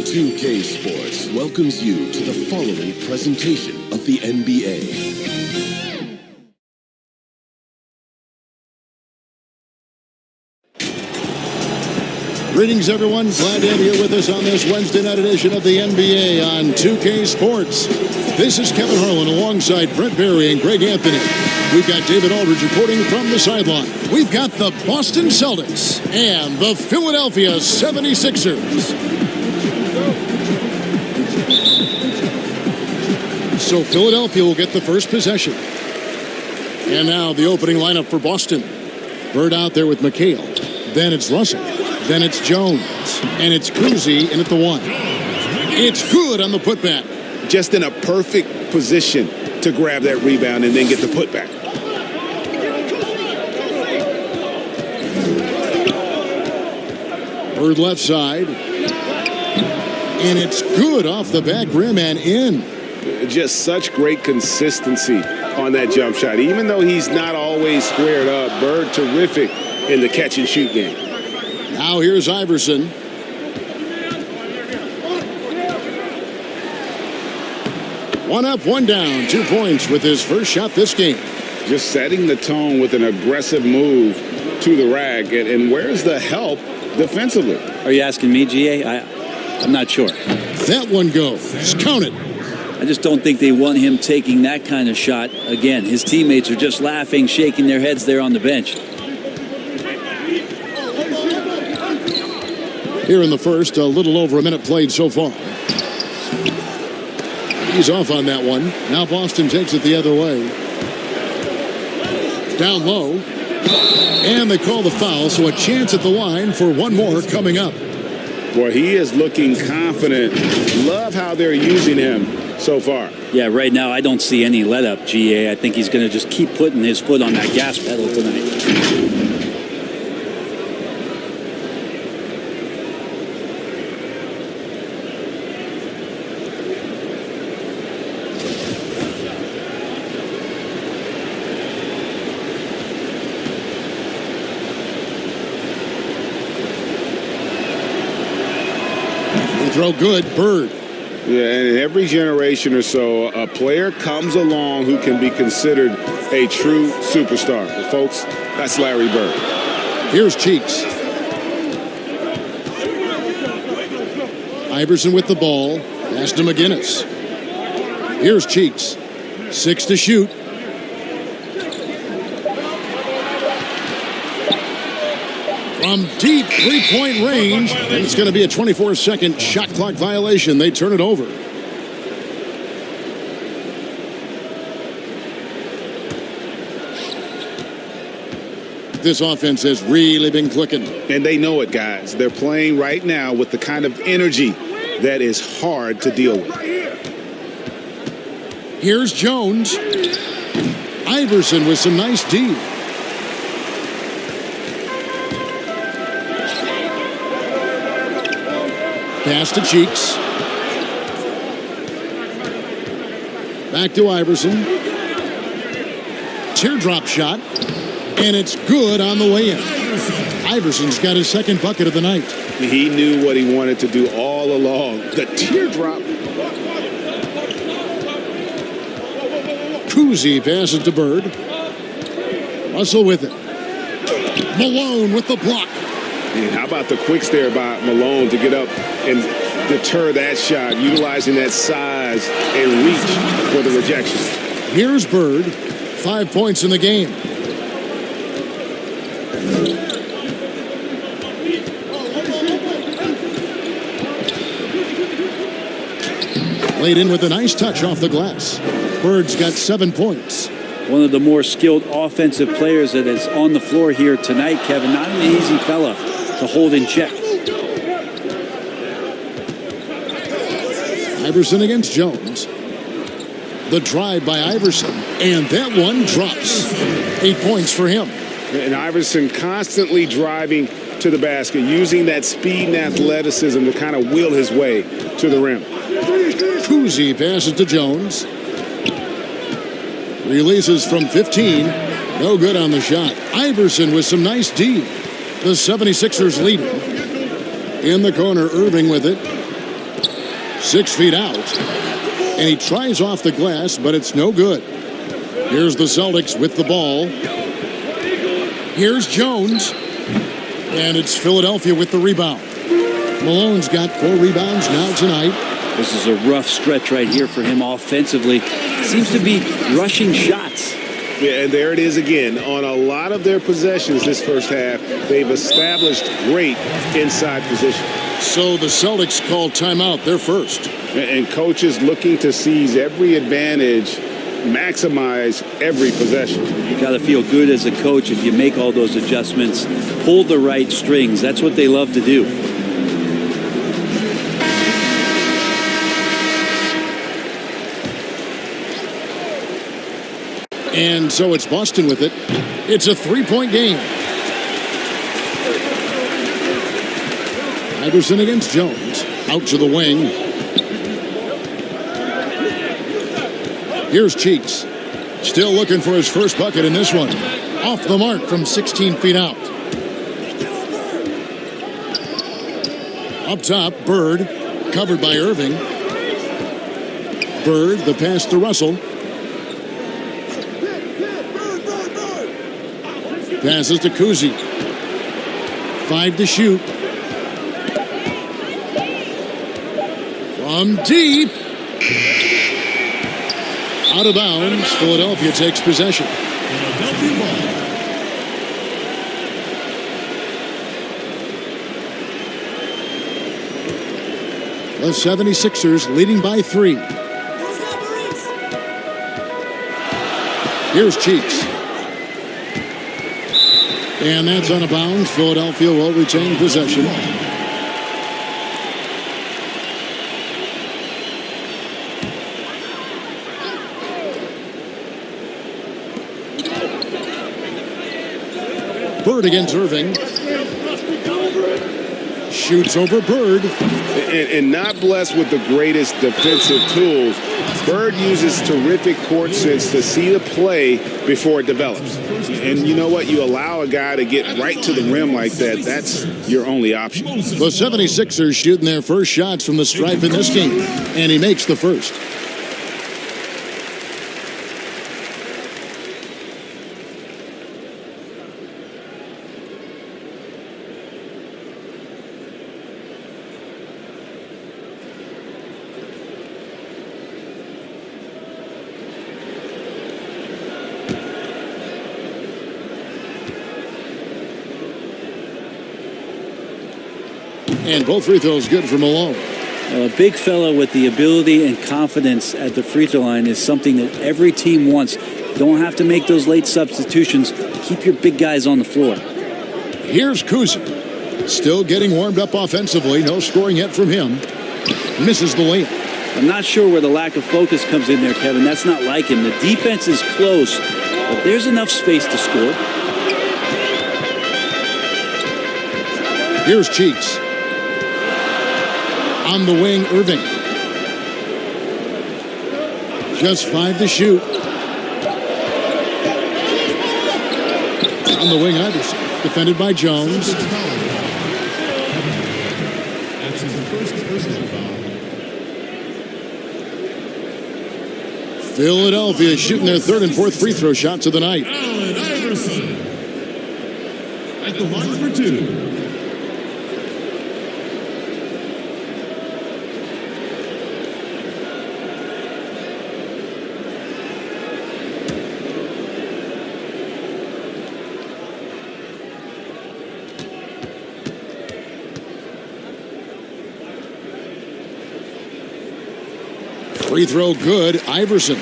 2K Sports welcomes you to the following presentation of the NBA. Greetings, everyone. Glad to have you here with us on this Wednesday night edition of the NBA on 2K Sports. This is Kevin Harlan alongside Brent Barry and Greg Anthony. We've got David Aldridge reporting from the sideline. We've got the Boston Celtics and the Philadelphia 76ers. So Philadelphia will get the first possession. And now the opening lineup for Boston. Bird out there with McHale. Then it's Russell. Then it's Jones. And it's Cousy in at the one. It's good on the putback. Just in a perfect position to grab that rebound and then get the putback. Bird left side. And it's good off the back rim and in. Just such great consistency on that jump shot. Even though he's not always squared up, Bird terrific in the catch and shoot game. Now here's Iverson. One up, one down. 2 points with his first shot this game. Just setting the tone with an aggressive move to the rack. And where's the help defensively? Are you asking me, GA? I'm not sure. That one goes. Count it. I just don't think they want him taking that kind of shot again. His teammates are just laughing, shaking their heads there on the bench. Here in the first, a little over a minute played so far. He's off on that one. Now Boston takes it the other way. Down low. And they call the foul, so a chance at the line for one more coming up. Boy, he is looking confident. Love how they're using him so far. Yeah, right now I don't see any let up, GA. I think he's going to just keep putting his foot on that gas pedal tonight. Throw good, Bird. Yeah, and every generation or so, a player comes along who can be considered a true superstar. But folks, that's Larry Bird. Here's Cheeks. Iverson with the ball. Pass to McGinnis. Here's Cheeks. 6 to shoot. From deep three-point range, and it's going to be a 24-second shot clock violation. They turn it over. This offense has really been clicking. And they know it, guys. They're playing right now with the kind of energy that is hard to deal with. Here's Jones. Iverson with some nice D. Pass to Cheeks. Back to Iverson. Teardrop shot. And it's good on the way in. Iverson's got his second bucket of the night. He knew what he wanted to do all along. The teardrop. Cousy passes to Bird. Russell with it. Malone with the block. And how about the quick stare by Malone to get up and deter that shot, utilizing that size and reach for the rejection. Here's Bird. 5 points in the game. Laid in with a nice touch off the glass. Bird's got 7 points. One of the more skilled offensive players that is on the floor here tonight, Kevin. Not an easy fella to hold in check. Iverson against Jones. The drive by Iverson. And that one drops. 8 points for him. And Iverson constantly driving to the basket, using that speed and athleticism to kind of wheel his way to the rim. Cousy passes to Jones. Releases from 15. No good on the shot. Iverson with some nice D. The 76ers lead. In the corner, Irving with it. 6 feet out. And he tries off the glass, but it's no good. Here's the Celtics with the ball. Here's Jones. And it's Philadelphia with the rebound. Malone's got 4 rebounds now tonight. This is a rough stretch right here for him offensively. Seems to be rushing shots. Yeah, and there it is again. On a lot of their possessions this first half, they've established great inside position. So the Celtics call timeout, their first. And coaches looking to seize every advantage, maximize every possession. You got to feel good as a coach if you make all those adjustments, pull the right strings. That's what they love to do. And so it's Boston with it. It's a 3-point game. Iverson against Jones. Out to the wing. Here's Cheeks. Still looking for his first bucket in this one. Off the mark from 16 feet out. Up top, Bird. Covered by Irving. Bird, the pass to Russell. Passes to Kuzi. 5 to shoot. From deep. Out of bounds. Philadelphia takes possession. Philadelphia ball. The 76ers leading by 3. Here's Cheeks. And that's out of bounds. Philadelphia will retain possession. Bird against Irving. Shoots over Bird. And not blessed with the greatest defensive tools. Bird uses terrific court sense to see the play before it develops. And you know what? You allow a guy to get right to the rim like that, that's your only option. The 76ers shooting their first shots from the stripe in this game. And he makes the first. And both free throws good for Malone. A big fella with the ability and confidence at the free throw line is something that every team wants. Don't have to make those late substitutions. Keep your big guys on the floor. Here's Kuzi. Still getting warmed up offensively. No scoring yet from him. Misses the layup. I'm not sure where the lack of focus comes in there, Kevin. That's not like him. The defense is close, but there's enough space to score. Here's Cheeks. On the wing, Irving. Just 5 to shoot. On the wing, Iverson. Defended by Jones. Philadelphia shooting their 3rd and 4th free throw shots of the night. Allen Iverson at the line for 2. Free throw good, Iverson.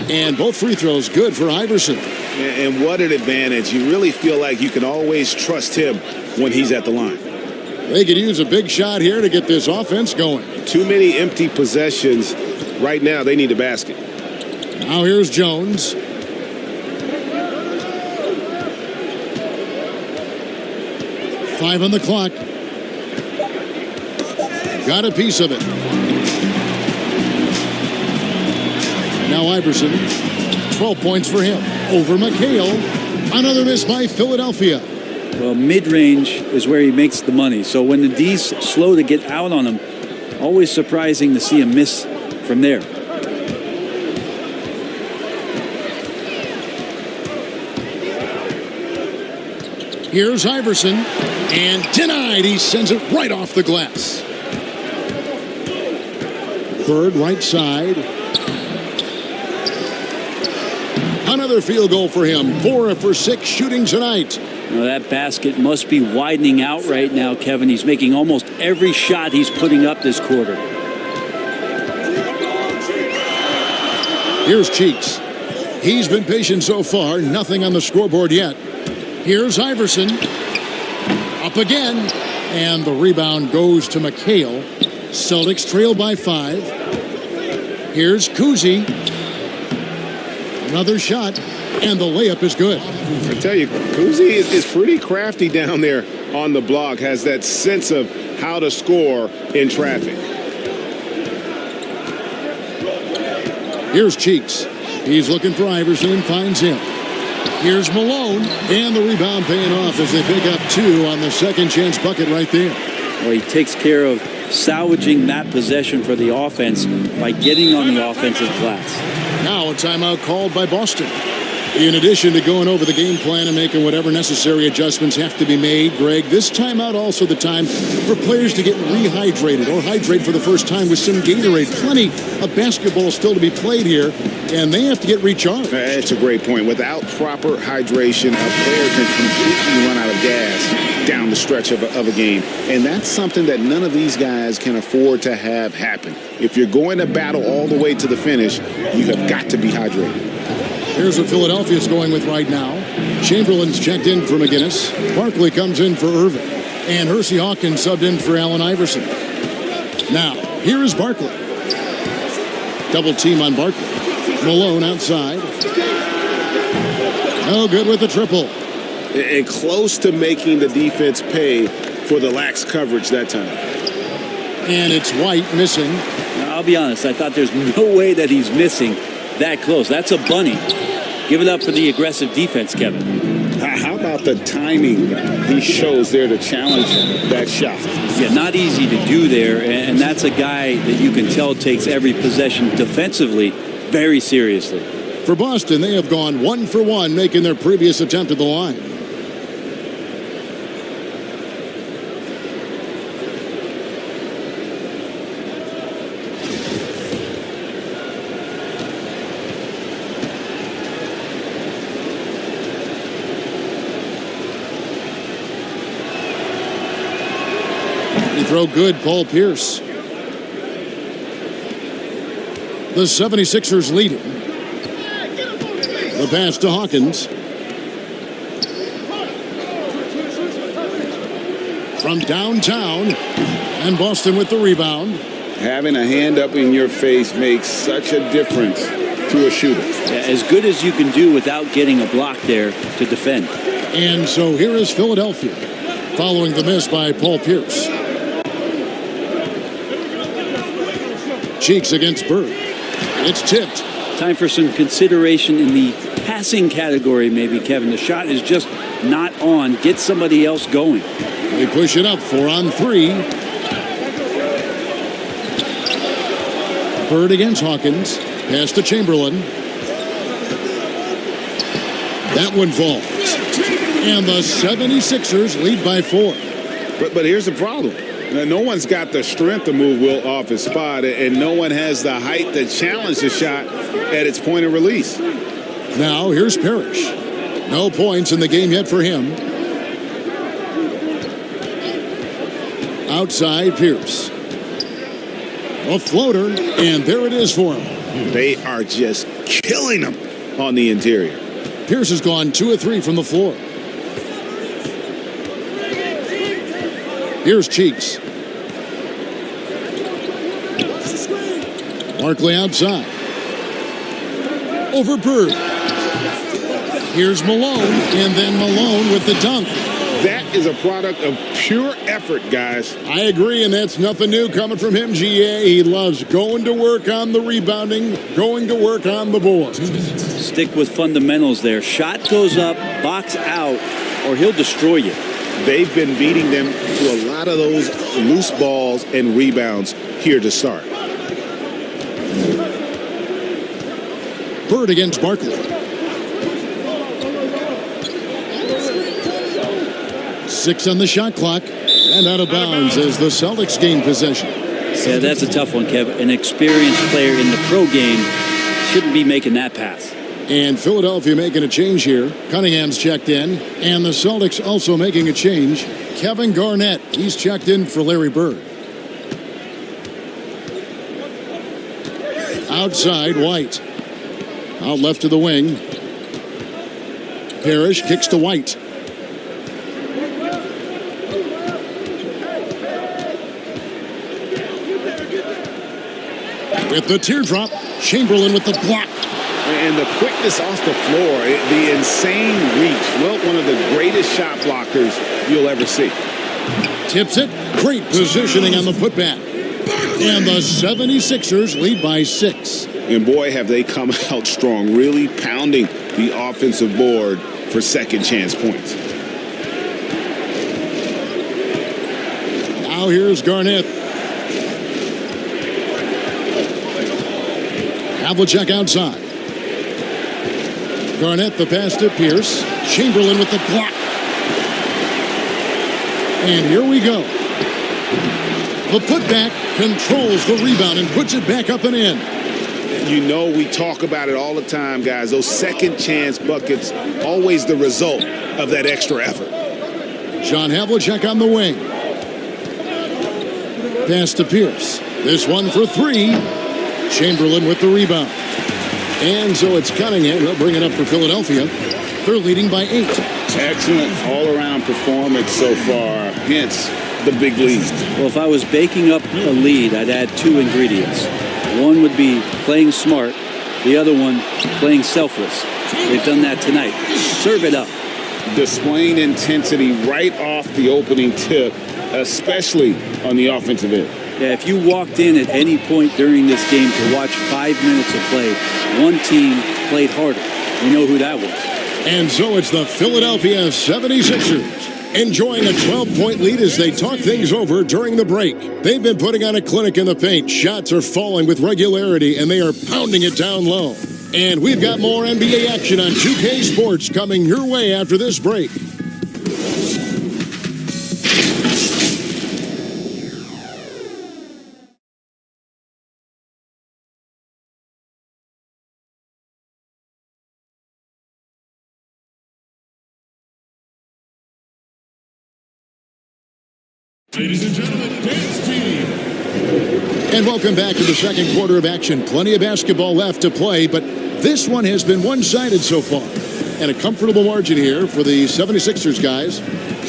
And both free throws good for Iverson. And what an advantage. You really feel like you can always trust him when he's at the line. They could use a big shot here to get this offense going. Too many empty possessions. Right now, they need a basket. Now here's Jones. 5 on the clock. Got a piece of it. Now Iverson. 12 points for him. Over McHale. Another miss by Philadelphia. Well, mid-range is where he makes the money. So when the D's slow to get out on him, always surprising to see a miss from there. Here's Iverson. And denied. He sends it right off the glass. Bird right side. Another field goal for him. 4 for 6 shooting tonight. Now that basket must be widening out right now, Kevin. He's making almost every shot he's putting up this quarter. Here's Cheeks. He's been patient so far. Nothing on the scoreboard yet. Here's Iverson. Up again. And the rebound goes to McHale. Celtics trail by 5. Here's Kuzi. Another shot. And the layup is good. I tell you, Kuzi is pretty crafty down there on the block. Has that sense of how to score in traffic. Here's Cheeks. He's looking for Iverson and finds him. Here's Malone. And the rebound paying off as they pick up 2 on the second chance bucket right there. Well, he takes care of salvaging that possession for the offense by getting on the offensive glass. Now a timeout called by Boston. In addition to going over the game plan and making whatever necessary adjustments have to be made, Greg, this timeout also the time for players to get rehydrated or hydrate for the first time with some Gatorade. Plenty of basketball still to be played here, and they have to get recharged. That's a great point. Without proper hydration, a player can completely run out of gas down the stretch of a game. And that's something that none of these guys can afford to have happen. If you're going to battle all the way to the finish, you have got to be hydrated. Here's what Philadelphia's going with right now. Chamberlain's checked in for McGinnis. Barkley comes in for Irving. And Hersey Hawkins subbed in for Allen Iverson. Now, here is Barkley. Double team on Barkley. Malone outside. No good with the triple. And close to making the defense pay for the lax coverage that time. And it's White missing. Now, I'll be honest, I thought there's no way that he's missing that close. That's a bunny. Give it up for the aggressive defense, Kevin. How about the timing he shows there to challenge that shot? Yeah, not easy to do there, and that's a guy that you can tell takes every possession defensively very seriously. For Boston, they have gone 1 for 1, making their previous attempt at the line. Throw good, Paul Pierce. The 76ers leading. The pass to Hawkins. From downtown. And Boston with the rebound. Having a hand up in your face makes such a difference to a shooter. Yeah, as good as you can do without getting a block there to defend. And so here is Philadelphia, following the miss by Paul Pierce. Cheeks against Bird. It's tipped. Time for some consideration in the passing category, maybe, Kevin. The shot is just not on. Get somebody else going. They push it up 4 on 3. Bird against Hawkins. Pass to Chamberlain. That one falls. And the 76ers lead by 4. But here's the problem. Now, no one's got the strength to move Will off his spot, and no one has the height to challenge the shot at its point of release. Now here's Parrish. No points in the game yet for him. Outside Pierce. A floater, and there it is for him. They are just killing them on the interior. Pierce has gone 2 of 3 from the floor. Here's Cheeks. Barkley outside. Over Bird. Here's Malone, and then Malone with the dunk. That is a product of pure effort, guys. I agree, and that's nothing new coming from him, GA. He loves going to work on the rebounding, going to work on the board. Stick with fundamentals there. Shot goes up, box out, or he'll destroy you. They've been beating them to a lot of those loose balls and rebounds here to start. Bird against Barkley. 6 on the shot clock, and out of bounds as the Celtics gain possession. Yeah, that's a tough one, Kev. An experienced player in the pro game shouldn't be making that pass. And Philadelphia making a change here. Cunningham's checked in, and the Celtics also making a change. Kevin Garnett, he's checked in for Larry Bird. Outside, White. Out left to the wing. Parrish kicks to White. With the teardrop, Chamberlain with the block. And the quickness off the floor, the insane reach. Well, one of the greatest shot blockers you'll ever see. Tips it. Great positioning on the putback. And the 76ers lead by 6. And boy, have they come out strong, really pounding the offensive board for second chance points. Now here's Garnett. Havlicek outside. Garnett the pass to Pierce. Chamberlain with the block. And here we go. The putback controls the rebound and puts it back up and in. You know, we talk about it all the time, guys. Those second chance buckets, always the result of that extra effort. John Havlicek on the wing. Pass to Pierce. This one for 3. Chamberlain with the rebound. And so it's Cunningham. They'll bring it up for Philadelphia. They're leading by 8. Excellent all-around performance so far, hence the big lead. Well, if I was baking up a lead, I'd add 2 ingredients. One would be playing smart. The other one, playing selfless. They've done that tonight. Serve it up. Displaying intensity right off the opening tip, especially on the offensive end. Yeah, if you walked in at any point during this game to watch 5 minutes of play, one team played harder. You know who that was. And so it's the Philadelphia 76ers enjoying a 12-point lead as they talk things over during the break. They've been putting on a clinic in the paint. Shots are falling with regularity, and they are pounding it down low. And we've got more NBA action on 2K Sports coming your way after this break. Ladies and gentlemen, dance team. And welcome back to the second quarter of action. Plenty of basketball left to play, but this one has been one-sided so far. And a comfortable margin here for the 76ers guys.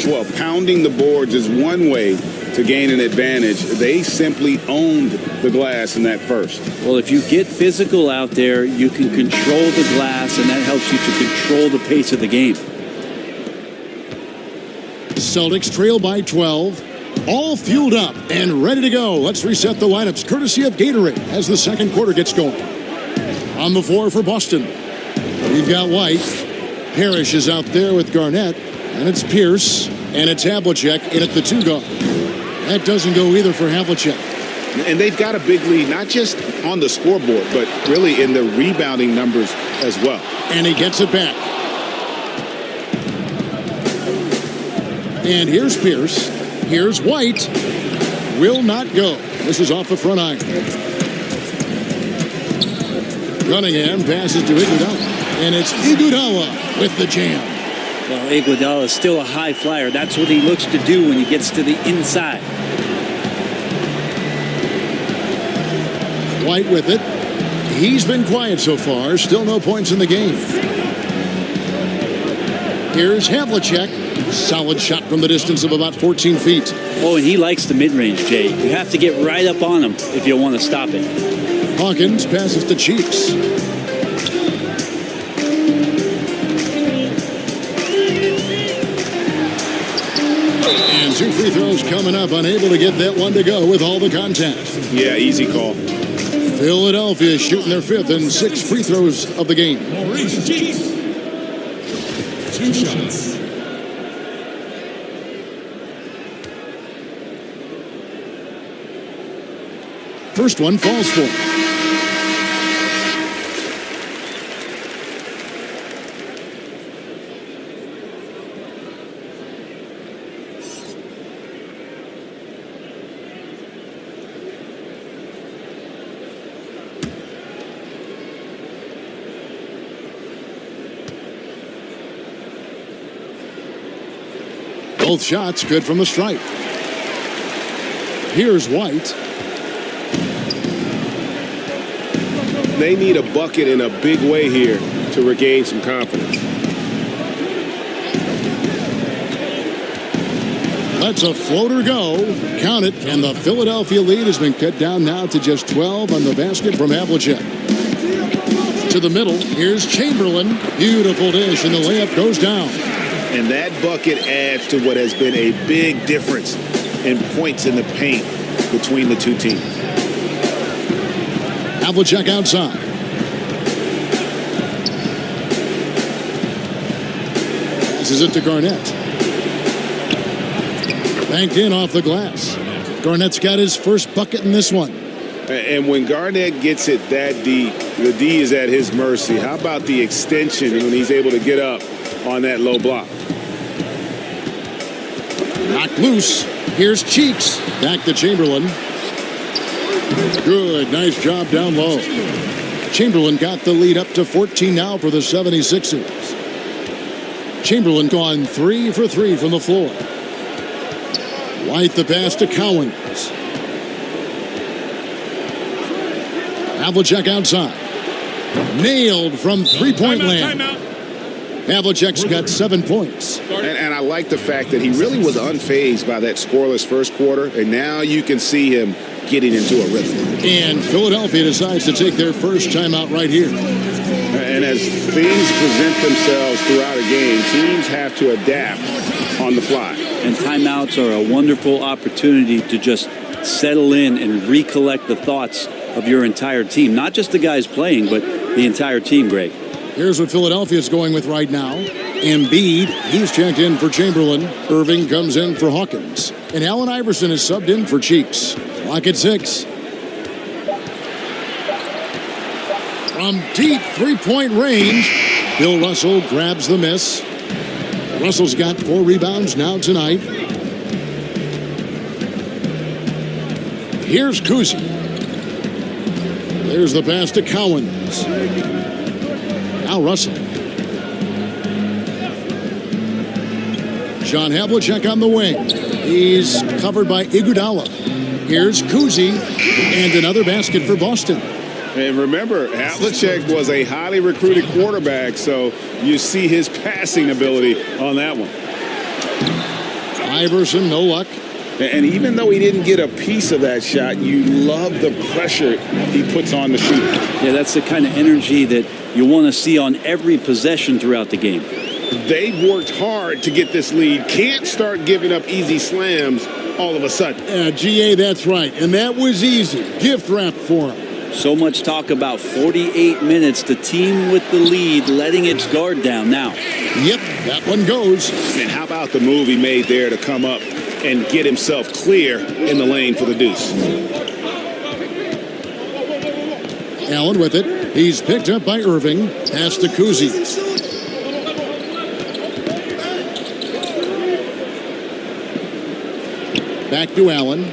Well, pounding the boards is one way to gain an advantage. They simply owned the glass in that first. Well, if you get physical out there, you can control the glass, and that helps you to control the pace of the game. Celtics trail by 12. All fueled up and ready to go. Let's reset the lineups courtesy of Gatorade as the second quarter gets going. On the floor for Boston, we've got White. Parrish is out there with Garnett, and it's Pierce, and it's Havlicek in at the 2 guard. That doesn't go either for Havlicek. And they've got a big lead, not just on the scoreboard, but really in the rebounding numbers as well. And he gets it back. And here's Pierce. Here's White. Will not go. This is off the front iron. Cunningham passes to Iguodala. And it's Iguodala with the jam. Well, Iguodala is still a high flyer. That's what he looks to do when he gets to the inside. White with it. He's been quiet so far. Still no points in the game. Here's Havlicek. Solid shot from the distance of about 14 feet. Oh, and he likes the mid-range, Jay. You have to get right up on him if you want to stop it. Hawkins passes to Cheeks. 2 free throws coming up. Unable to get that one to go with all the contact. Yeah, easy call. Philadelphia shooting their 5th and 6th free throws of the game. Maurice Cheeks. 2 shots. First one falls for. Both shots good from the stripe. Here's White. They need a bucket in a big way here to regain some confidence. Lets a floater go. Count it. And the Philadelphia lead has been cut down now to just 12 on the basket from Havlicek. To the middle. Here's Chamberlain. Beautiful dish, and the layup goes down. And that bucket adds to what has been a big difference in points in the paint between the two teams. Havlicek outside. Passes it to Garnett. Banked in off the glass. Garnett's got his first bucket in this one. And when Garnett gets it that deep, the D is at his mercy. How about the extension when he's able to get up on that low block? Knocked loose. Here's Cheeks. Back to Chamberlain. Good. Nice job down low. Chamberlain got the lead up to 14 now for the 76ers. Chamberlain gone 3 for 3 from the floor. White the pass to Cowens. Havlicek outside. Nailed from three-point land. Havlicek's got 7 points. And I like the fact that he really was unfazed by that scoreless first quarter, and now you can see him getting into a rhythm. And Philadelphia decides to take their first timeout right here. And as things present themselves throughout a game, teams have to adapt on the fly. And timeouts are a wonderful opportunity to just settle in and recollect the thoughts of your entire team. Not just the guys playing, but the entire team, Greg. Here's what Philadelphia's going with right now. Embiid, he's checked in for Chamberlain. Irving comes in for Hawkins. And Allen Iverson is subbed in for Cheeks. Clock at 6. From deep three-point range, Bill Russell grabs the miss. Russell's got 4 rebounds now tonight. Here's Kuzi. There's the pass to Cowens. Now Russell. John Havlicek on the wing. He's covered by Iguodala. Here's Kuzi, and another basket for Boston. And remember, Havlicek was a highly recruited quarterback, so you see his passing ability on that one. Iverson, no luck. And even though he didn't get a piece of that shot, you love the pressure he puts on the shooter. Yeah, that's the kind of energy that you want to see on every possession throughout the game. They've worked hard to get this lead. Can't start giving up easy slams all of a sudden. GA, that's right. And that was easy. Gift wrap for him. So much talk about 48 minutes. The team with the lead letting its guard down now. Yep, that one goes. And how about the move he made there to come up and get himself clear in the lane for the deuce? Allen with it. He's picked up by Irving. Pass to Kuzi. Back to Allen.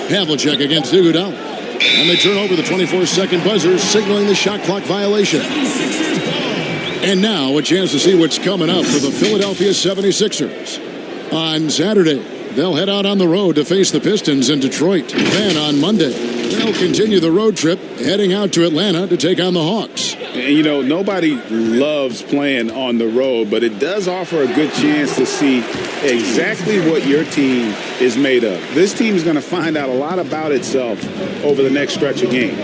Havlicek against Iguodala. And they turn over the 24-second buzzer, signaling the shot clock violation. And now a chance to see what's coming up for the Philadelphia 76ers. On Saturday, they'll head out on the road to face the Pistons in Detroit. Then on Monday, they'll continue the road trip, heading out to Atlanta to take on the Hawks. And, you know, nobody loves playing on the road, but it does offer a good chance to see exactly what your team is made of. This team is going to find out a lot about itself over the next stretch of games.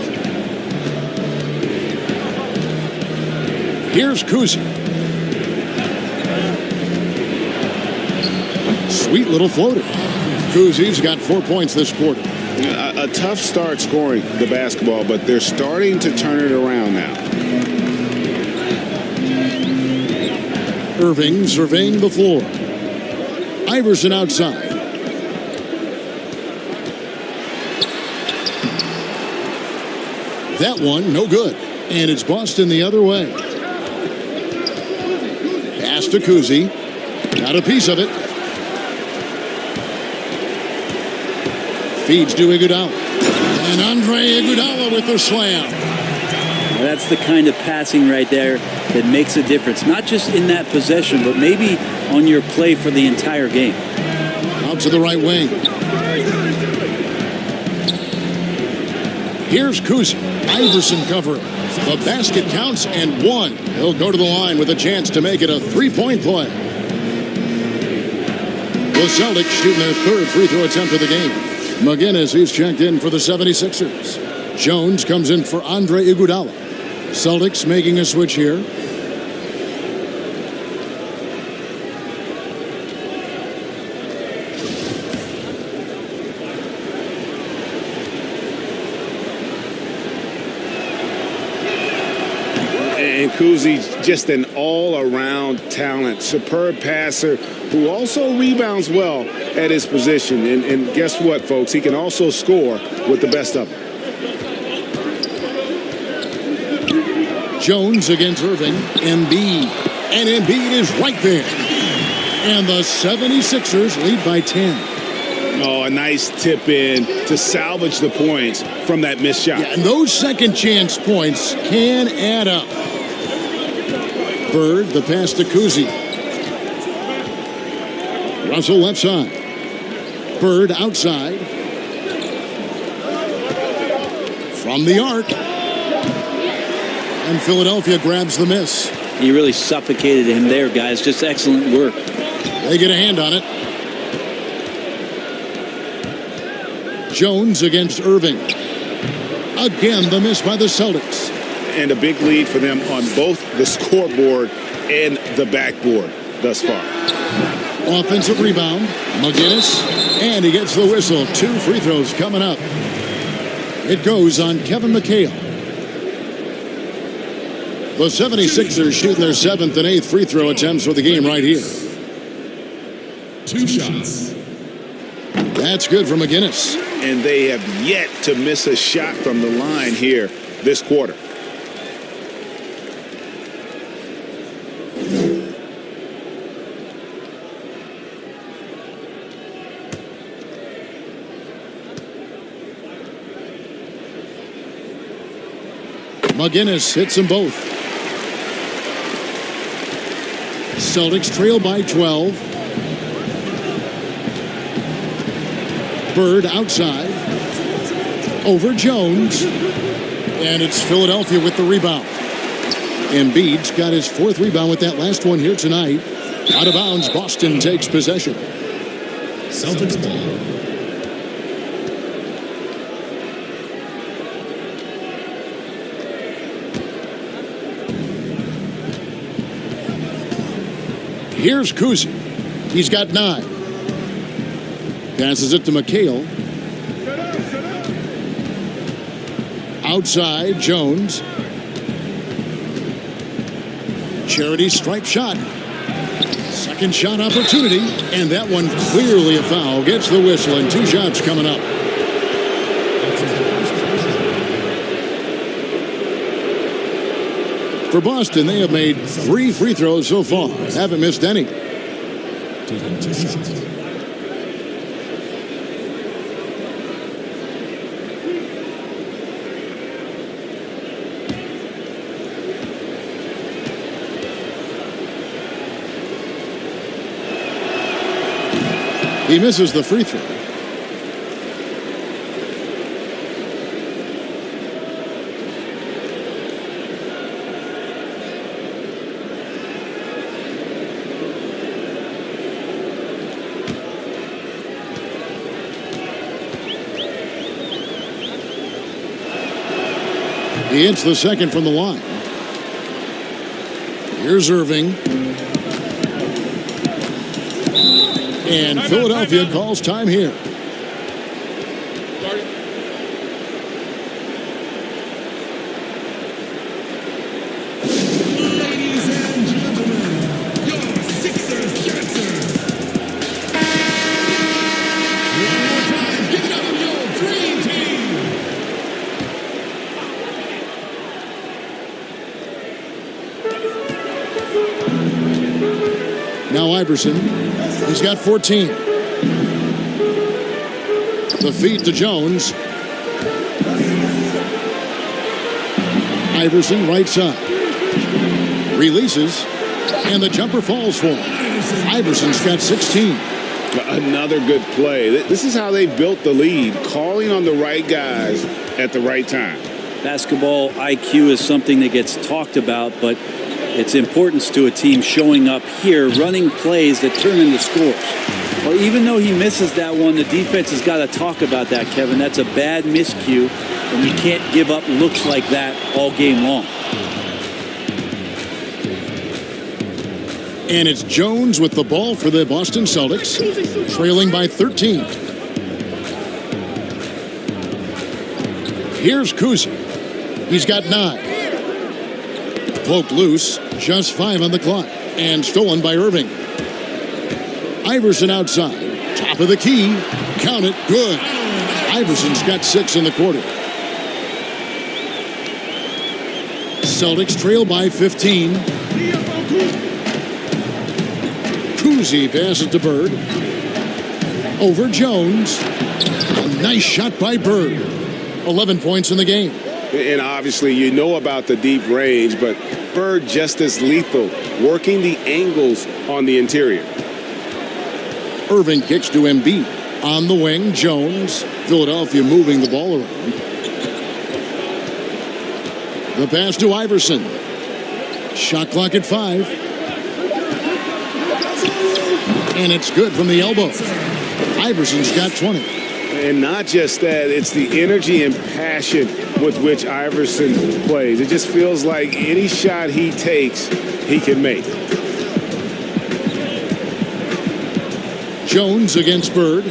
Here's Kuzi. Sweet little floater. Kuzi's got 4 points this quarter. A tough start scoring the basketball, but they're starting to turn it around now. Irving surveying the floor. Iverson outside. That one, no good. And it's Boston the other way. Pass to Kuzi. Got a piece of it. Feeds to Iguodala. And Andre Iguodala with the slam. Well, that's the kind of passing right there that makes a difference. Not just in that possession, but maybe on your play for the entire game. Out to the right wing. Here's Kuzi. Iverson covering. The basket counts and one. He'll go to the line with a chance to make it a three-point play. The Celtics shooting their third free throw attempt of the game. McGinnis, he's checked in for the 76ers. Jones comes in for Andre Iguodala. Celtics making a switch here. And Kuzi, just an all-around talent, superb passer who also rebounds well at his position. And guess what, folks? He can also score with the best of them. Jones against Irving. Embiid. And Embiid is right there. And the 76ers lead by 10. Oh, a nice tip in to salvage the points from that missed shot. Yeah, and those second chance points can add up. Bird, the pass to Kuzi. Russell left side. Bird outside. From the arc. And Philadelphia grabs the miss. He really suffocated him there, guys. Just excellent work. They get a hand on it. Jones against Irving. Again, the miss by the Celtics. And a big lead for them on both the scoreboard and the backboard thus far. Offensive rebound. McGinnis. And he gets the whistle. 2 free throws coming up. It goes on Kevin McHale. The 76ers shooting their 7th and 8th free throw attempts for the game right here. 2 shots. That's good for McGinnis. And they have yet to miss a shot from the line here this quarter. McGinnis hits them both. Celtics trail by 12. Bird outside. Over Jones. And it's Philadelphia with the rebound. Embiid's got his 4th rebound with that last one here tonight. Out of bounds, Boston takes possession. Celtics ball. Here's Kuzi. He's got 9. Passes it to McHale. Outside, Jones. Charity stripe shot. Second shot opportunity. And that one clearly a foul. Gets the whistle and 2 shots coming up. For Boston, they have made 3 free throws so far. Haven't missed any. Taking 2 shots. He misses the free throw. He hits the second from the line. Here's Irving. And Philadelphia calls time here. Ladies and gentlemen, your Sixers dancer. One more time, give it up for your dream team. Now Iverson. He's got 14. The feed to Jones. Iverson right side. Releases. And the jumper falls for him. Iverson's got 16. Another good play. This is how they built the lead, calling on the right guys at the right time. Basketball IQ is something that gets talked about, but its importance to a team showing up here, running plays that turn into scores. Well, even though he misses that one, the defense has got to talk about that, Kevin. That's a bad miscue, and you can't give up looks like that all game long. And it's Jones with the ball for the Boston Celtics, trailing by 13. Here's Kuzi. He's got 9. Poked loose, just 5 on the clock, and stolen by Irving. Iverson outside, top of the key, count it, good. Iverson's got 6 in the quarter. Celtics trail by 15. Kuzi passes to Bird. Over Jones. A nice shot by Bird. 11 points in the game. And obviously you know about the deep range, but Bird just as lethal, working the angles on the interior. Irving kicks to Embiid. On the wing, Jones. Philadelphia moving the ball around. The pass to Iverson. Shot clock at 5. And it's good from the elbow. Iverson's got 20. And not just that, it's the energy and passion with which Iverson plays. It just feels like any shot he takes, he can make. Jones against Bird.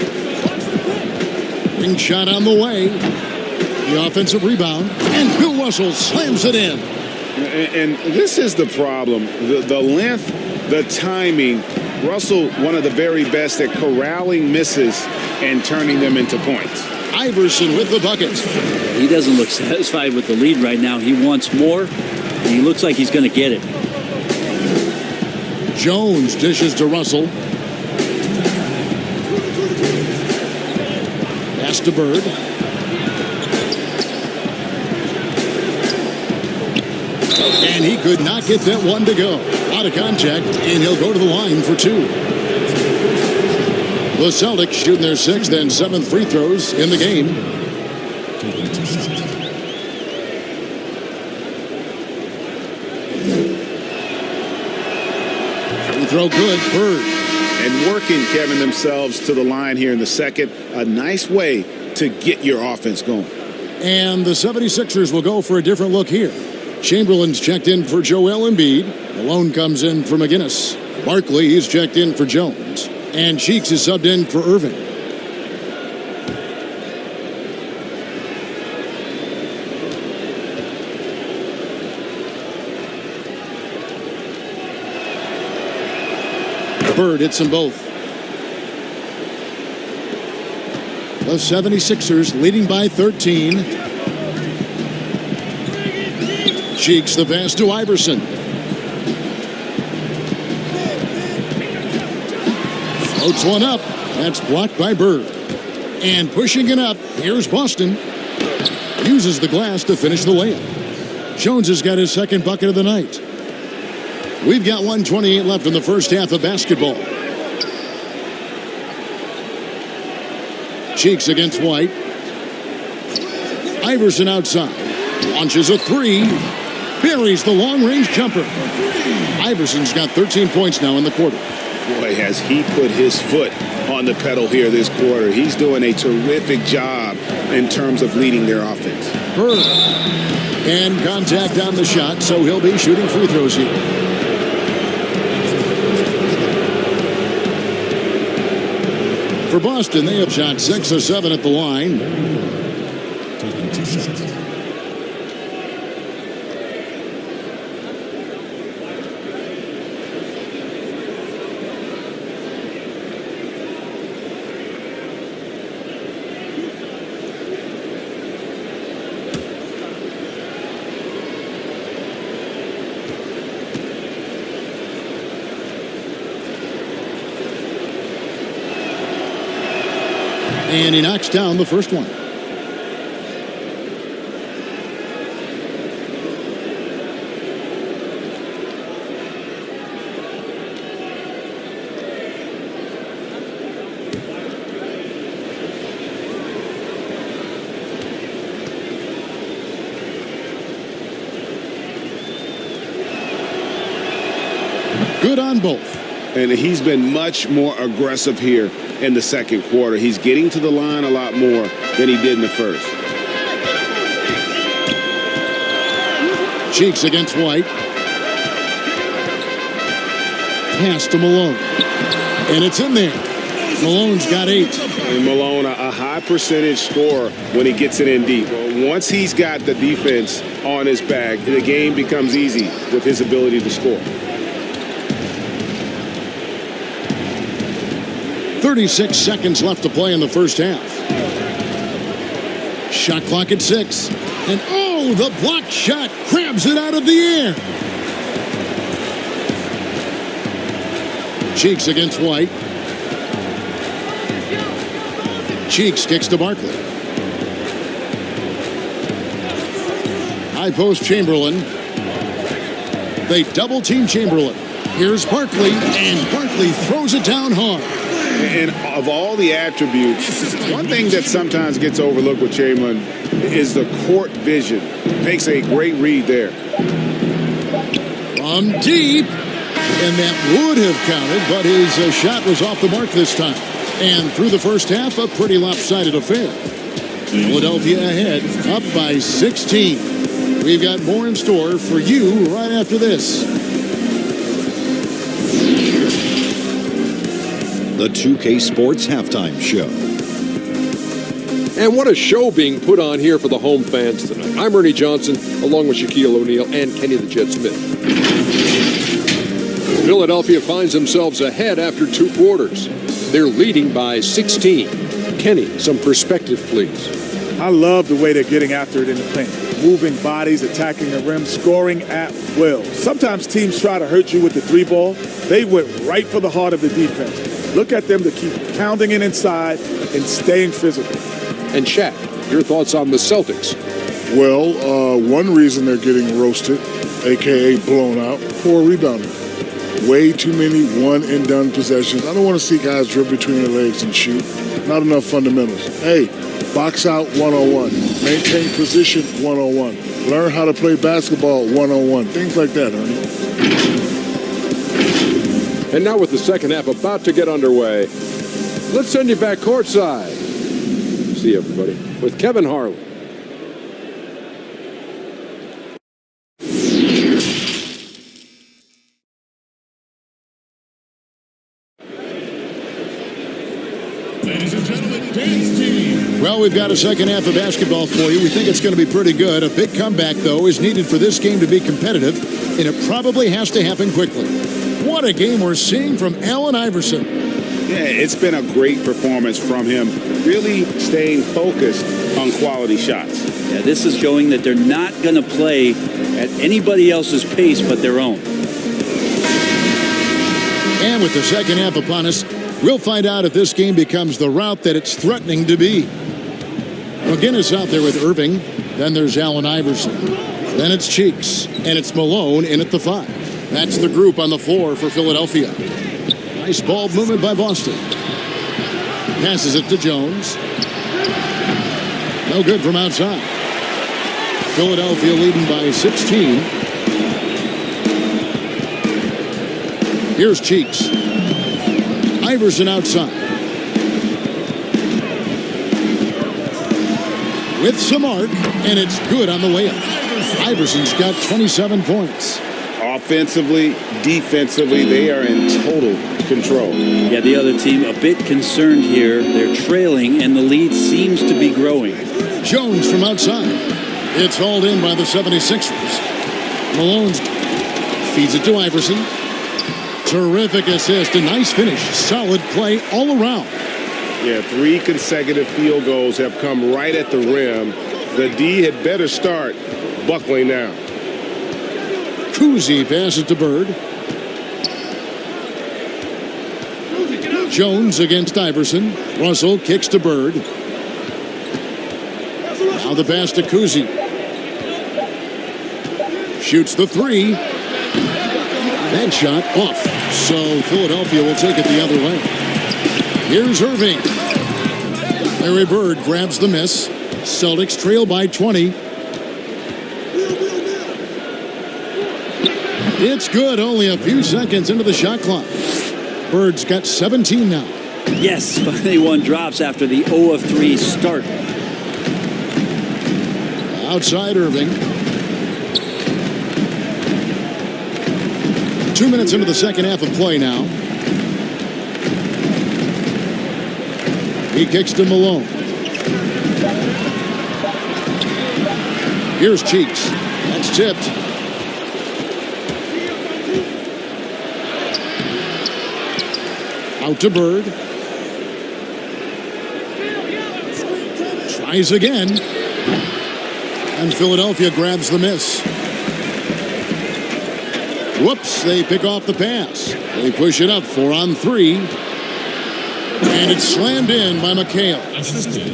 Ring shot on the way. The offensive rebound. And Bill Russell slams it in. And this is the problem. The length, the timing. Russell, one of the very best at corralling misses and turning them into points. Iverson with the bucket. He doesn't look satisfied with the lead right now. He wants more, and he looks like he's going to get it. Jones dishes to Russell. Pass to Bird. And he could not get that one to go. Out of contact, and he'll go to the line for 2. The Celtics shooting their 6th and 7th free throws in the game. Free throw good, Bird. And working, Kevin, themselves to the line here in the second. A nice way to get your offense going. And the 76ers will go for a different look here. Chamberlain's checked in for Joel Embiid. Malone comes in for McGinnis. Barkley is checked in for Jones. And Cheeks is subbed in for Irving. Bird hits them both. The 76ers leading by 13. Cheeks the pass to Iverson. Floats one up. That's blocked by Bird. And pushing it up, here's Boston. Uses the glass to finish the layup. Jones has got his 2nd bucket of the night. We've got 1:28 left in the first half of basketball. Cheeks against White. Iverson outside. Launches a 3. Buries the long-range jumper. Iverson's got 13 points now in the quarter. Boy, has he put his foot on the pedal here this quarter. He's doing a terrific job in terms of leading their offense. Bird. And contact on the shot, so he'll be shooting free throws here. For Boston, they have shot 6 of 7 at the line. Taking 2 shots. And he knocks down the first one. Good on both. And he's been much more aggressive here in the second quarter. He's getting to the line a lot more than he did in the first. Cheeks against White. Pass to Malone. And it's in there. Malone's got 8. And Malone, a high percentage scorer when he gets it in deep. Once he's got the defense on his back, the game becomes easy with his ability to score. 36 seconds left to play in the first half. Shot clock at 6. And oh, the blocked shot grabs it out of the air. Cheeks against White. Cheeks kicks to Barkley. High post Chamberlain. They double team Chamberlain. Here's Barkley, and Barkley throws it down hard. And of all the attributes, one thing that sometimes gets overlooked with Chamberlain is the court vision. Makes a great read there. From deep. And that would have counted, but his shot was off the mark this time. And through the first half, a pretty lopsided affair. Philadelphia ahead, up by 16. We've got more in store for you right after this. The 2K Sports Halftime Show. And what a show being put on here for the home fans tonight. I'm Ernie Johnson, along with Shaquille O'Neal and Kenny the Jet Smith. Philadelphia finds themselves ahead after 2 quarters. They're leading by 16. Kenny, some perspective, please. I love the way they're getting after it in the paint. Moving bodies, attacking the rim, scoring at will. Sometimes teams try to hurt you with the 3-ball. They went right for the heart of the defense. Look at them to keep pounding it inside and staying physical. And Shaq, your thoughts on the Celtics? Well, one reason they're getting roasted, a.k.a. blown out, poor rebounding. Way too many one-and-done possessions. I don't want to see guys dribble between their legs and shoot. Not enough fundamentals. Hey, box out 101. Maintain position 101. Learn how to play basketball 101. Things like that, Ernie. And now with the second half about to get underway, let's send you back courtside. See you, everybody, with Kevin Harlan. Ladies and gentlemen, dance team. Well, we've got a second half of basketball for you. We think it's going to be pretty good. A big comeback, though, is needed for this game to be competitive, and it probably has to happen quickly. What a game we're seeing from Allen Iverson. Yeah, it's been a great performance from him, really staying focused on quality shots. Yeah, this is showing that they're not going to play at anybody else's pace but their own. And with the second half upon us, we'll find out if this game becomes the route that it's threatening to be. McGinnis out there with Irving. Then there's Allen Iverson. Then it's Cheeks. And it's Malone in at the 5. That's the group on the floor for Philadelphia. Nice ball movement by Boston. Passes it to Jones. No good from outside. Philadelphia leading by 16. Here's Cheeks. Iverson outside. With some arc, and it's good on the way up. Iverson's got 27 points. Offensively, defensively, they are in total control. Yeah, the other team a bit concerned here. They're trailing, and the lead seems to be growing. Jones from outside. It's hauled in by the 76ers. Malone feeds it to Iverson. Terrific assist. A nice finish. Solid play all around. Yeah, 3 consecutive field goals have come right at the rim. The D had better start buckling now. Cousy passes to Bird. Jones against Iverson. Russell kicks to Bird. Now the pass to Cousy. Shoots the 3. That shot off. So Philadelphia will take it the other way. Here's Irving. Larry Bird grabs the miss. Celtics trail by 20. It's good, only a few seconds into the shot clock. Bird's got 17 now. Yes, finally one drops after the 0 of 3 start. Outside Irving. 2 minutes into the second half of play now. He kicks to Malone. Here's Cheeks. That's tipped. Out to Bird. Tries again. And Philadelphia grabs the miss. Whoops, they pick off the pass. They push it up 4 on 3. And it's slammed in by McHale.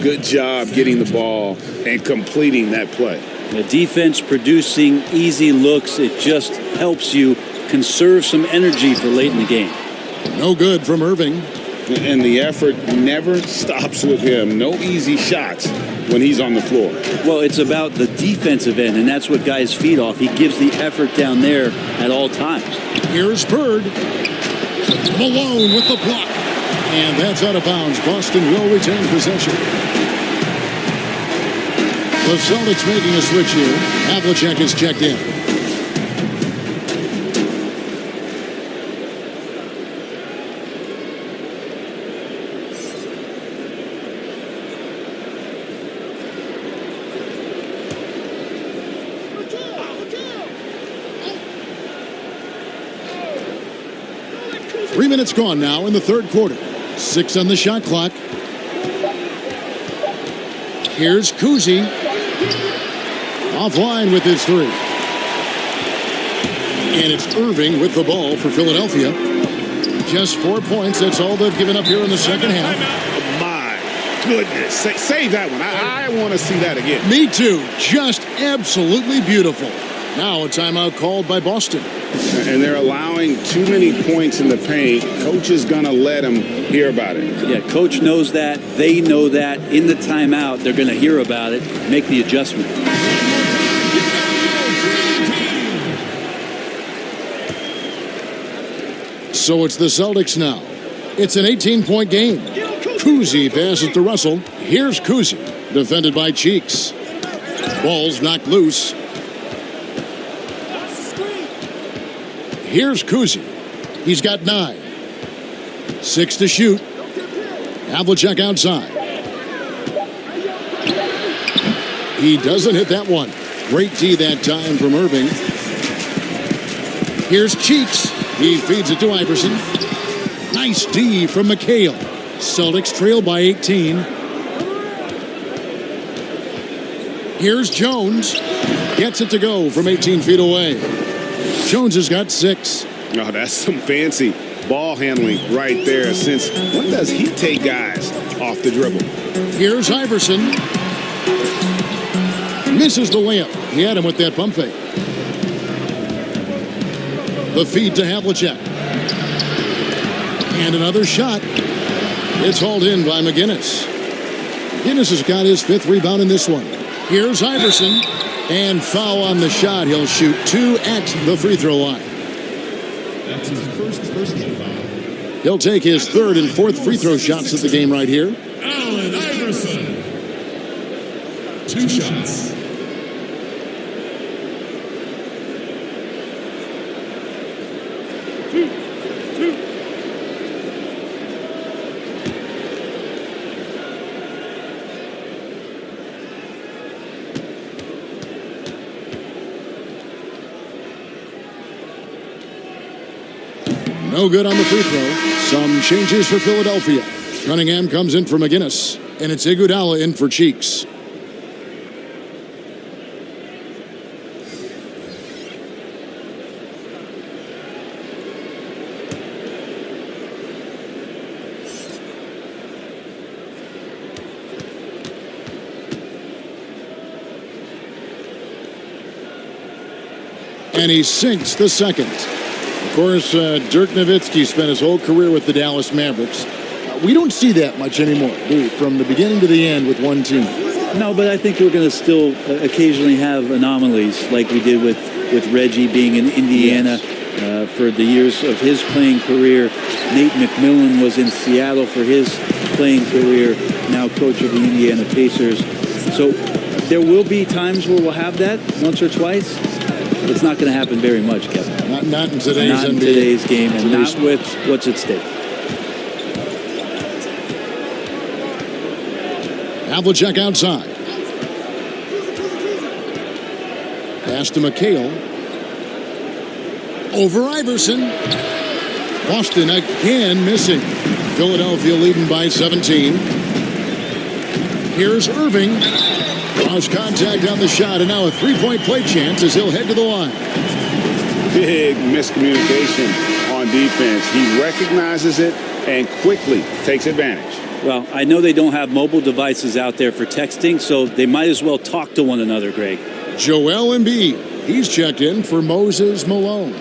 Good job getting the ball and completing that play. The defense producing easy looks. It just helps you conserve some energy for late in the game. No good from Irving. And the effort never stops with him. No easy shots when he's on the floor. Well, it's about the defensive end, and that's what guys feed off. He gives the effort down there at all times. Here's Bird. Malone with the block. And that's out of bounds. Boston will retain possession. The Celtics making a switch here. Havlicek is checked in. Three minutes gone now in the third quarter. 6 on the shot clock. Here's Cousy. Offline with his 3. And it's Irving with the ball for Philadelphia. Just 4 points. That's all they've given up here in the second half. My goodness. Save that one. I want to see that again. Me too. Just absolutely beautiful. Now a timeout called by Boston. And they're allowing too many points in the paint. Coach is going to let them hear about it. Yeah, coach knows that. They know that. In the timeout, they're going to hear about it, make the adjustment. So it's the Celtics now. It's an 18-point game. Cousy passes to Russell. Here's Cousy, defended by Cheeks. Ball's knocked loose. Here's Cousy. He's got 9. 6 to shoot. Havlicek outside. He doesn't hit that one. Great D that time from Irving. Here's Cheeks. He feeds it to Iverson. Nice D from McHale. Celtics trail by 18. Here's Jones. Gets it to go from 18 feet away. Jones has got 6. Oh, that's some fancy ball handling right there. Since when does he take guys off the dribble? Here's Iverson. Misses the layup. He had him with that pump fake. The feed to Havlicek. And another shot. It's hauled in by McGinnis. McGinnis has got his 5th rebound in this one. Here's Iverson. And foul on the shot. He'll shoot 2 at the free throw line. That's his first personal foul. He'll take his 3rd and 4th free throw shots of the game right here. Allen Iverson. 2 shots. No good on the free throw. Some changes for Philadelphia. Cunningham comes in for McGinnis, and it's Iguodala in for Cheeks. And he sinks the second. Of course, Dirk Nowitzki spent his whole career with the Dallas Mavericks. We don't see that much anymore, do we? From the beginning to the end with one team. No, but I think we're going to still occasionally have anomalies like we did with Reggie being in Indiana for the years of his playing career. Nate McMillan was in Seattle for his playing career, now coach of the Indiana Pacers. So there will be times where we'll have that once or twice. It's not going to happen very much, Kevin. Not in today's not in NBA. Today's game, and not with what's at stake. Havlicek outside. Pass to McHale. Over Iverson. Boston again missing. Philadelphia leading by 17. Here's Irving. Lost contact on the shot, and now a three-point play chance as he'll head to the line. Big miscommunication on defense. He recognizes it and quickly takes advantage. Well, I know they don't have mobile devices out there for texting, so they might as well talk to one another, Greg. Joel Embiid. He's checked in for Moses Malone.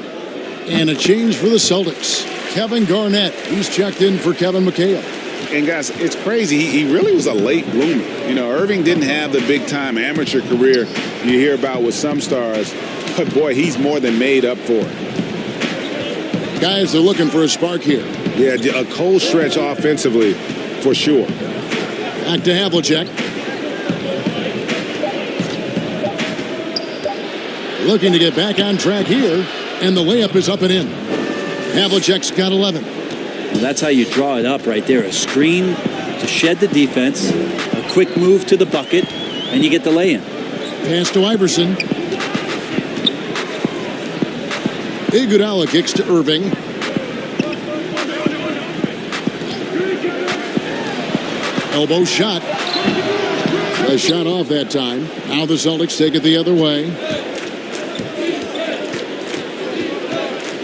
And a change for the Celtics. Kevin Garnett. He's checked in for Kevin McHale. And guys, it's crazy. He really was a late bloomer. You know, Irving didn't have the big-time amateur career you hear about with some stars. But, boy, he's more than made up for it. Guys are looking for a spark here. Yeah, a cold stretch offensively, for sure. Back to Havlicek. Looking to get back on track here. And the layup is up and in. Havlicek's got 11. Well, that's how you draw it up right there. A screen to shed the defense, a quick move to the bucket, and you get the lay-in. Pass to Iverson. Iguodala kicks to Irving. Elbow shot. A shot off that time. Now the Celtics take it the other way.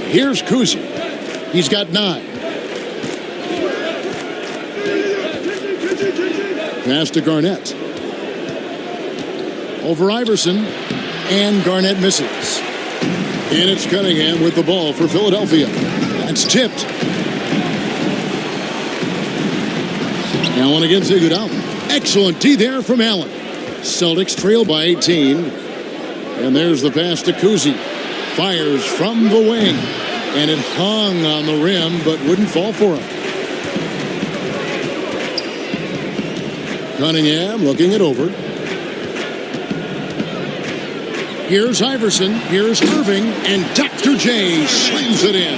Here's Kuzi. He's got 9. Pass to Garnett. Over Iverson. And Garnett misses. And it's Cunningham with the ball for Philadelphia. That's tipped. Allen against Iguodala. Excellent D there from Allen. Celtics trail by 18. And there's the pass to Kuzi. Fires from the wing. And it hung on the rim, but wouldn't fall for him. Cunningham looking it over. Here's Iverson. Here's Irving. And Dr. J slams it in.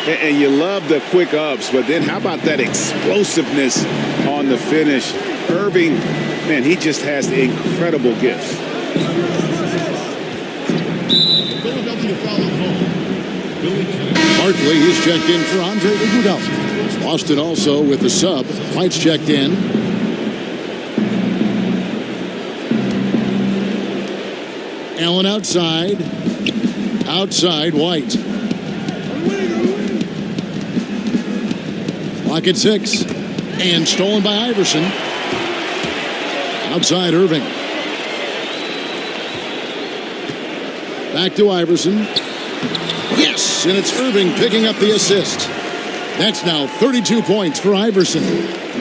And you love the quick ups, but then how about that explosiveness on the finish? Irving, man, he just has incredible gifts. Barkley, he's checked in for Andre Iguodala. Boston also with the sub. White's checked in. Allen outside. Outside, White. Clock at 6. And stolen by Iverson. Outside, Irving. Back to Iverson. Yes, and it's Irving picking up the assist. That's now 32 points for Iverson.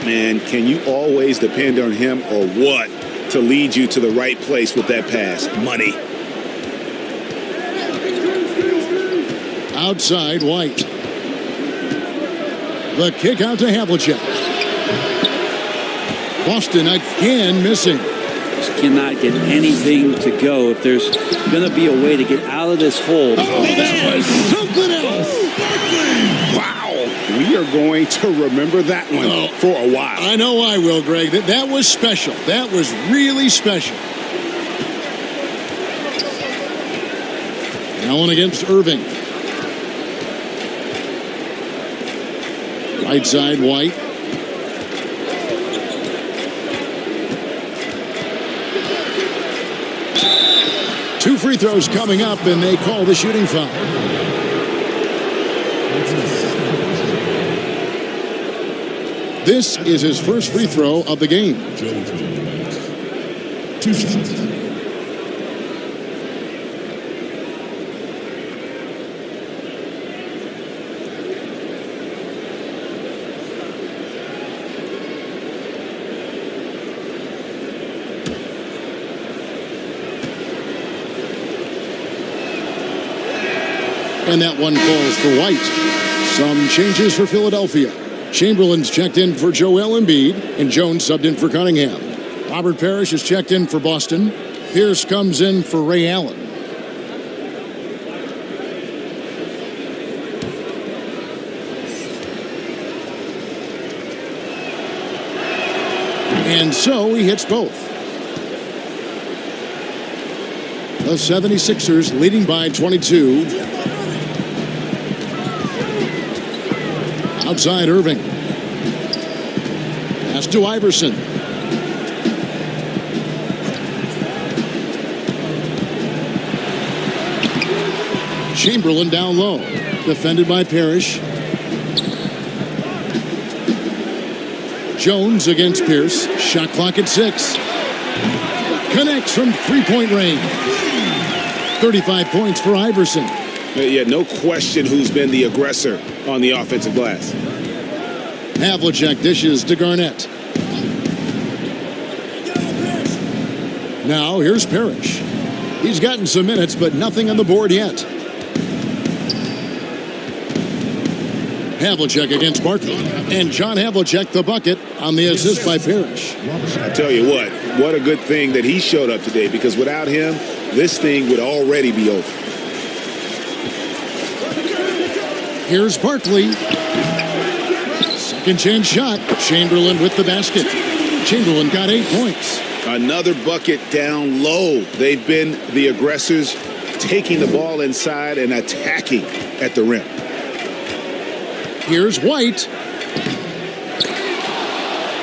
Man, can you always depend on him or what to lead you to the right place with that pass? Money. Outside, White. The kick out to Havlicek. Boston again missing. Just cannot get anything to go. If there's going to be a way to get out of this hole. Oh, that was something else. Wow. We are going to remember that one for a while. I know I will, Greg. That was special. That was really special. Allen against Irving. Right side, White. Two free throws coming up, and they call the shooting foul. This is his first free throw of the game. 2 shots. And that one falls for White. Some changes for Philadelphia. Chamberlain's checked in for Joel Embiid, and Jones subbed in for Cunningham. Robert Parrish is checked in for Boston. Pierce comes in for Ray Allen. And so he hits both. The 76ers leading by 22. Outside Irving. Pass to Iverson. Chamberlain down low. Defended by Parrish. Jones against Pierce. Shot clock at 6. Connects from three-point range. 35 points for Iverson. Yeah, no question who's been the aggressor on the offensive glass. Havlicek dishes to Garnett. Now here's Parrish. He's gotten some minutes, but nothing on the board yet. Havlicek against Barkley. And John Havlicek the bucket on the assist by Parrish. I tell you what a good thing that he showed up today, because without him, this thing would already be over. Here's Barkley. Second chance shot. Chamberlain with the basket. Chamberlain got 8 points. Another bucket down low. They've been the aggressors, taking the ball inside and attacking at the rim. Here's White.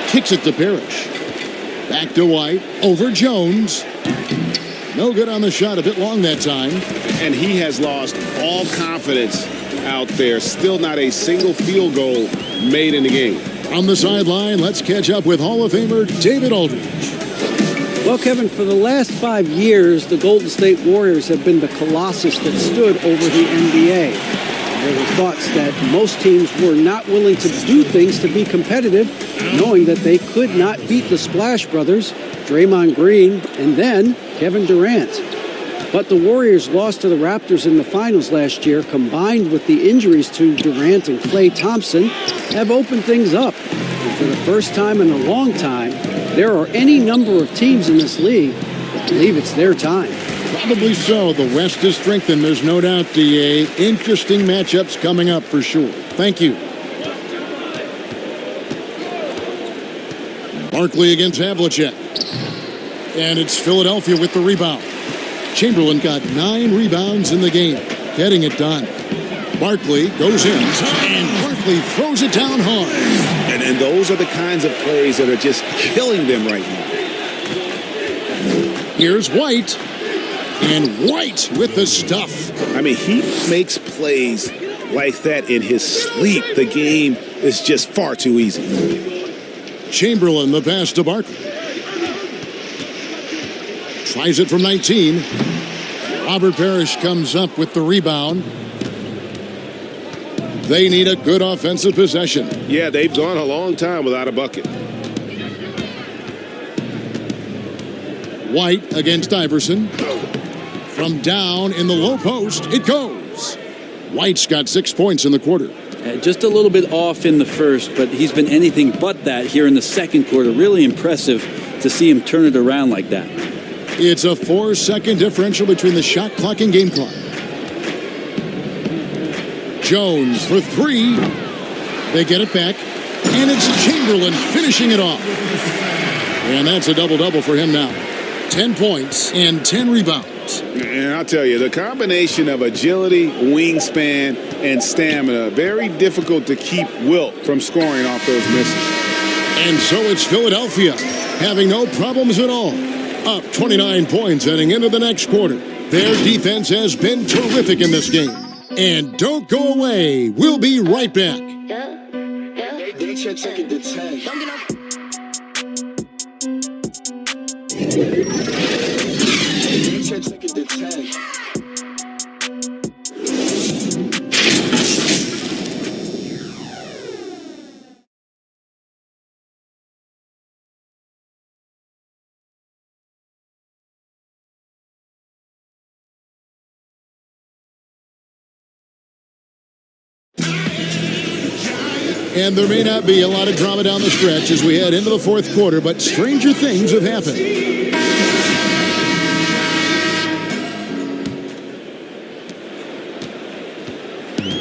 Kicks it to Parrish. Back to White. Over Jones. No good on the shot. A bit long that time. And he has lost all confidence out there. Still not a single field goal made in the game. On the sideline, let's catch up with Hall of Famer David Aldridge. Well, Kevin, for the last 5 years, the Golden State Warriors have been the colossus that stood over the NBA. There were thoughts that most teams were not willing to do things to be competitive, knowing that they could not beat the Splash Brothers, Draymond Green, and then Kevin Durant. But the Warriors lost to the Raptors in the finals last year, combined with the injuries to Durant and Klay Thompson, have opened things up. And for the first time in a long time, there are any number of teams in this league that believe it's their time. Probably so. The West is strengthened. There's no doubt, DA. Interesting matchups coming up for sure. Thank you. Barkley against Havlicek. And it's Philadelphia with the rebound. Chamberlain got 9 rebounds in the game, getting it done. Barkley goes in, and Barkley throws it down hard. And those are the kinds of plays that are just killing them right now. Here's White, and White with the stuff. I mean, he makes plays like that in his sleep. The game is just far too easy. Chamberlain, the pass to Barkley. Tries it from 19. Robert Parrish comes up with the rebound. They need a good offensive possession. Yeah, they've gone a long time without a bucket. White against Iverson. From down in the low post, it goes. White's got 6 points in the quarter. Just a little bit off in the first, but he's been anything but that here in the second quarter. Really impressive to see him turn it around like that. It's a 4-second differential between the shot clock and game clock. Jones for 3. They get it back. And it's Chamberlain finishing it off. And that's a double-double for him now. 10 points and 10 rebounds. And I'll tell you, the combination of agility, wingspan, and stamina, very difficult to keep Wilt from scoring off those misses. And so it's Philadelphia, having no problems at all. Up 29 points heading into the next quarter. Their defense has been terrific in this game. And don't go away. We'll be right back. And there may not be a lot of drama down the stretch as we head into the fourth quarter, but stranger things have happened.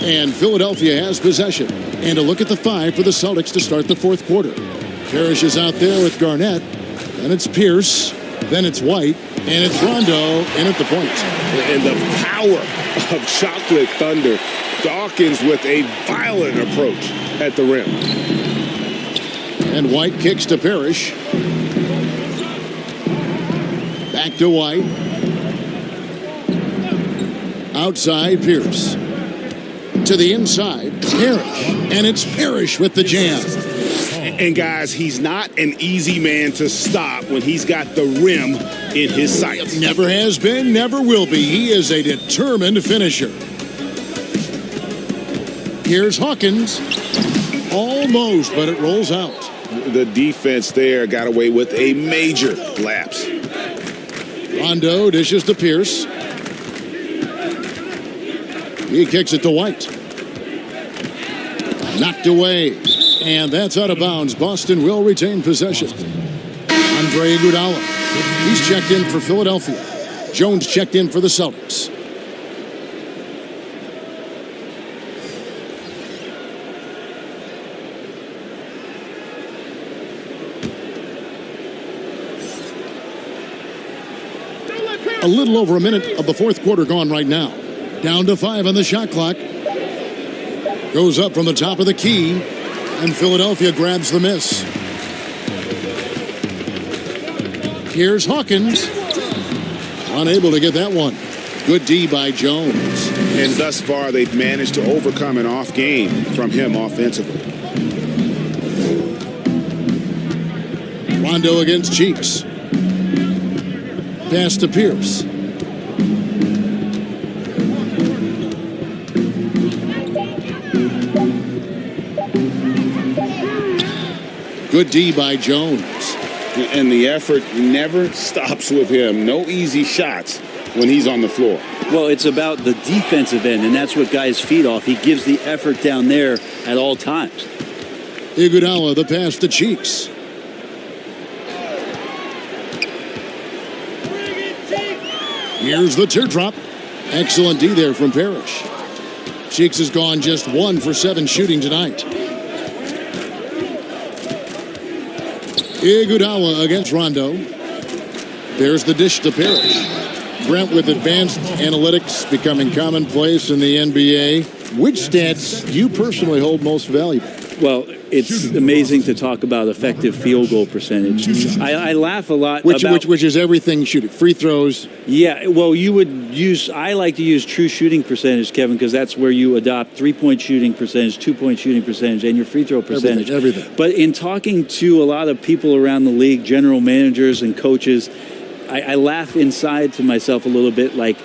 And Philadelphia has possession. And a look at the 5 for the Celtics to start the fourth quarter. Parrish is out there with Garnett. Then it's Pierce. Then it's White. And it's Rondo in at the point. And the power of Chocolate Thunder. Dawkins with a violent approach at the rim. And White kicks to Parrish. Back to White. Outside, Pierce. To the inside, Parrish. And it's Parrish with the jam. And guys, he's not an easy man to stop when he's got the rim in his sights. Never has been, never will be. He is a determined finisher. Here's Hawkins. Almost, but it rolls out. The defense there got away with a major lapse. Rondo dishes to Pierce. He kicks it to White. Knocked away. And that's out of bounds. Boston will retain possession. Andre Iguodala. He's checked in for Philadelphia. Jones checked in for the Celtics. A little over a minute of the fourth quarter gone right now. Down to 5 on the shot clock. Goes up from the top of the key. And Philadelphia grabs the miss. Here's Hawkins. Unable to get that one. Good D by Jones. And thus far, they've managed to overcome an off game from him offensively. Rondo against Cheeks. Pass to Pierce. Good D by Jones. And the effort never stops with him. No easy shots when he's on the floor. Well, it's about the defensive end, and that's what guys feed off. He gives the effort down there at all times. Iguodala, the pass to Cheeks. Here's the teardrop. Excellent D there from Parrish. Cheeks has gone just 1 for 7 shooting tonight. Iguodala against Rondo. There's the dish to Parrish. Brent, with advanced analytics becoming commonplace in the NBA, which stats do you personally hold most valuable? Well, it's amazing to talk about effective field goal percentage. I laugh a lot which is everything shooting. Free throws. Yeah, well, I like to use true shooting percentage, Kevin, because that's where you adopt 3-point shooting percentage, 2-point shooting percentage, and your free throw percentage. Everything. But in talking to a lot of people around the league, general managers and coaches, I laugh inside to myself a little bit like,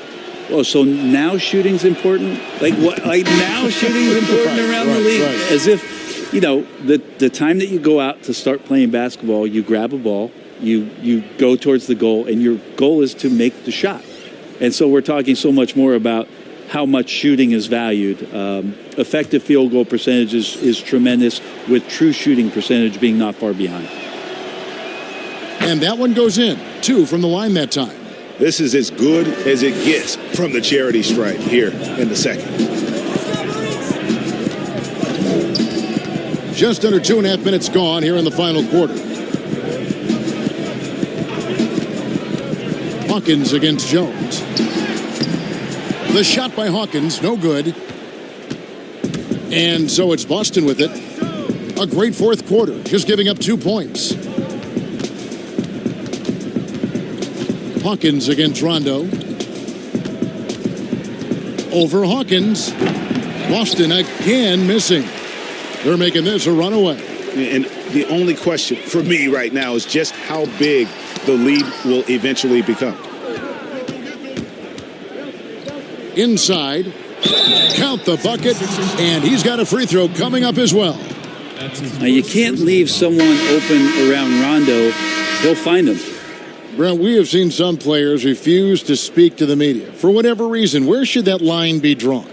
oh, so now shooting's important? Like what? Like now shooting's important around the league? Right. As if, you know, the time that you go out to start playing basketball, you grab a ball, you go towards the goal, and your goal is to make the shot. And so we're talking so much more about how much shooting is valued. Effective field goal percentage is tremendous, with true shooting percentage being not far behind. And that one goes in. 2 from the line that time. This is as good as it gets from the charity stripe here in the second. Just under 2.5 minutes gone here in the final quarter. Hawkins against Jones. The shot by Hawkins, no good. And so it's Boston with it. A great fourth quarter, just giving up 2 points. Hawkins against Rondo. Over Hawkins. Boston again missing. They're making this a runaway. And the only question for me right now is just how big the lead will eventually become. Inside. Count the bucket. And he's got a free throw coming up as well. Now, you can't leave someone open around Rondo. He'll find them. Brent, we have seen some players refuse to speak to the media. For whatever reason, where should that line be drawn?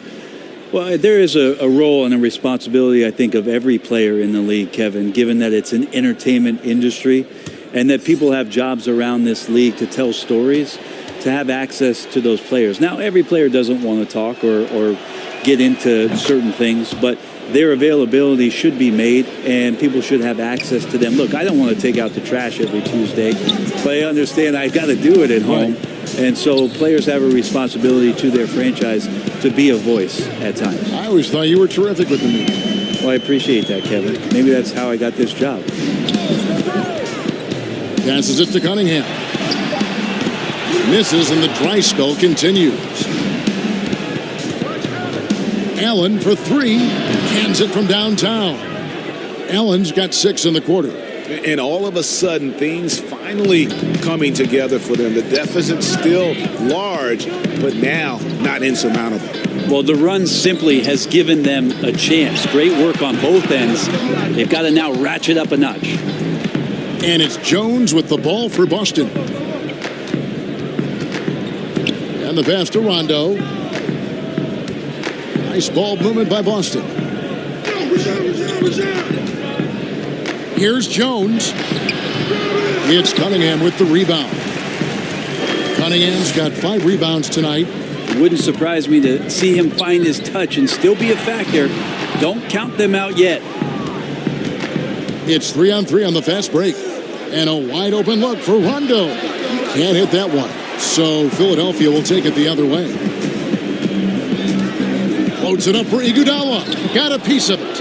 Well, there is a role and a responsibility, I think, of every player in the league, Kevin, given that it's an entertainment industry and that people have jobs around this league to tell stories, to have access to those players. Now, every player doesn't want to talk or get into certain things, but their availability should be made and people should have access to them. Look, I don't want to take out the trash every Tuesday, but I understand I've got to do it at home. Right. And so players have a responsibility to their franchise to be a voice at times. I always thought you were terrific with the media. Well, I appreciate that, Kevin. Maybe that's how I got this job. Passes it to Cunningham. Misses and the dry spell continues. Allen for three. Cans it from downtown. Allen's got 6 in the quarter. And all of a sudden, things finally coming together for them. The deficit's still large, but now not insurmountable. Well, the run simply has given them a chance. Great work on both ends. They've got to now ratchet up a notch. And it's Jones with the ball for Boston. And the pass to Rondo. Nice ball movement by Boston. Here's Jones. It's Cunningham with the rebound. Cunningham's got 5 rebounds tonight. It wouldn't surprise me to see him find his touch and still be a factor. Don't count them out yet. It's 3-on-3 on the fast break. And a wide open look for Rondo. Can't hit that one. So Philadelphia will take it the other way. Floats it up for Iguodala. Got a piece of it.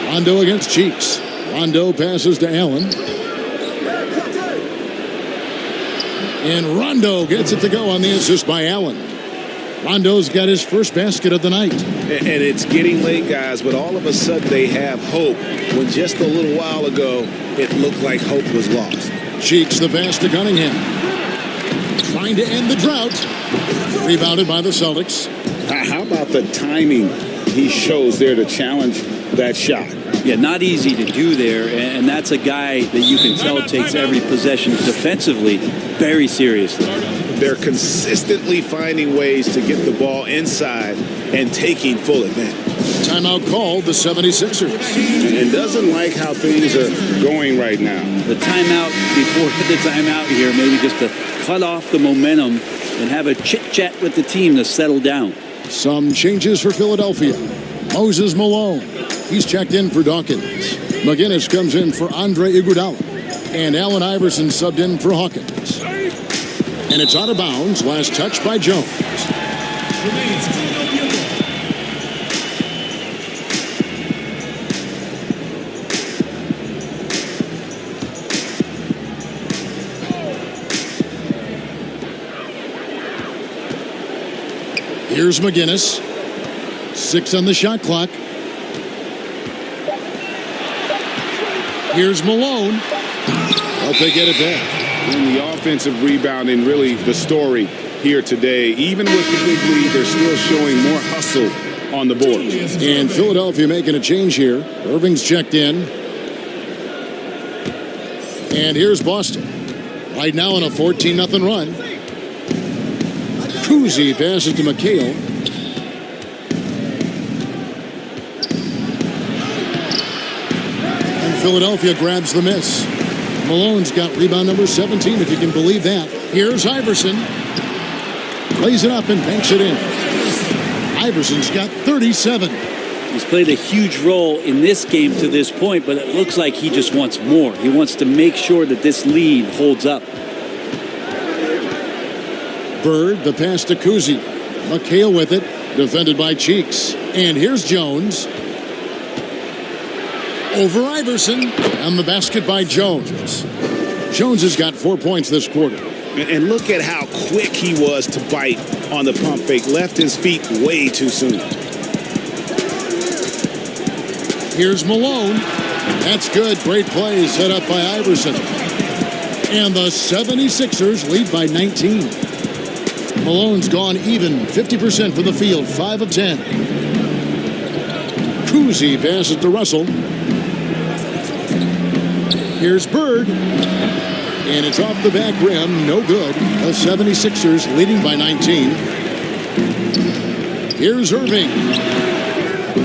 Rondo against Cheeks. Rondo passes to Allen. And Rondo gets it to go on the assist by Allen. Rondo's got his first basket of the night. And it's getting late, guys, but all of a sudden they have hope when just a little while ago it looked like hope was lost. Cheeks the pass to Cunningham. Trying to end the drought. Rebounded by the Celtics. How about the timing he shows there to challenge that shot? Yeah, not easy to do there, and that's a guy that you can tell takes every possession defensively very seriously. They're consistently finding ways to get the ball inside and taking full advantage. Timeout called the 76ers. And doesn't like how things are going right now. The timeout before the timeout here, maybe just to cut off the momentum and have a chit-chat with the team to settle down. Some changes for Philadelphia. Moses Malone. He's checked in for Dawkins. McGinnis comes in for Andre Iguodala. And Allen Iverson subbed in for Hawkins. And it's out of bounds. Last touch by Jones. Here's McGinnis. 6 on the shot clock. Here's Malone. Hope they get it back. And the offensive rebounding, really the story here today. Even with the big lead, they're still showing more hustle on the board. And Philadelphia making a change here. Irving's checked in. And here's Boston. Right now on a 14-0 run. Kuzi passes to McHale. And Philadelphia grabs the miss. Malone's got rebound number 17, if you can believe that. Here's Iverson. Plays it up and banks it in. Iverson's got 37. He's played a huge role in this game to this point, but it looks like he just wants more. He wants to make sure that this lead holds up. Bird, the pass to Kuzi. McHale with it, defended by Cheeks. And here's Jones. Over Iverson, and the basket by Jones. Jones has got 4 points this quarter. And look at how quick he was to bite on the pump fake. Left his feet way too soon. Here's Malone. That's good. Great play set up by Iverson. And the 76ers lead by 19. Malone's gone even, 50% from the field, 5 of 10. Kuzi passes to Russell. Here's Bird. And it's off the back rim, no good. The 76ers leading by 19. Here's Irving.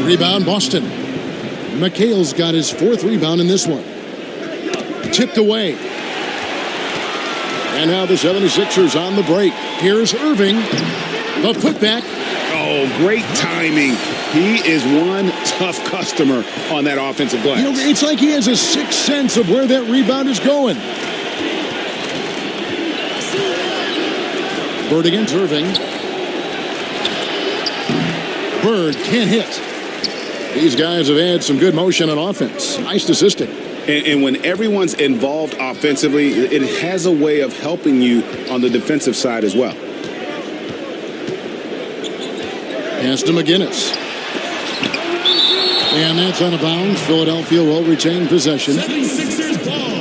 Rebound Boston. McHale's got his 4th rebound in this one. Tipped away. And now the 76ers on the break. Here's Irving. The putback. Oh, great timing. He is one tough customer on that offensive glass. You know, it's like he has a sixth sense of where that rebound is going. Bird against Irving. Bird can't hit. These guys have had some good motion on offense. Nice assisting. And when everyone's involved offensively, it has a way of helping you on the defensive side as well. Pass to McGinnis. And that's out of bounds. Philadelphia will retain possession. 76ers ball.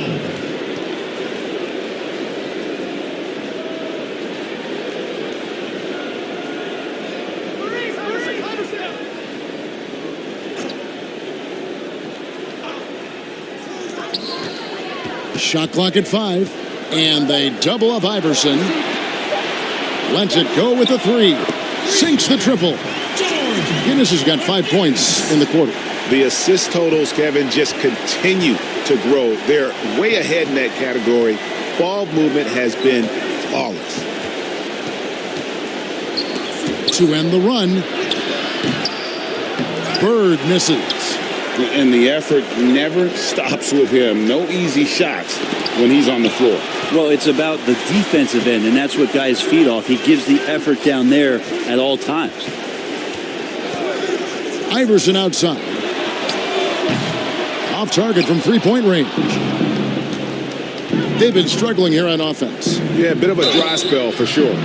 Shot clock at 5. And they double up Iverson. Lets it go with a 3. Sinks the triple. Guinness has got 5 points in the quarter. The assist totals, Kevin, just continue to grow. They're way ahead in that category. Ball movement has been flawless. To end the run. Bird misses. And the effort never stops with him. No easy shots when he's on the floor. Well, it's about the defensive end, and that's what guys feed off. He gives the effort down there at all times. Iverson outside. Off target from three-point range. They've been struggling here on offense. Yeah, a bit of a dry spell for sure.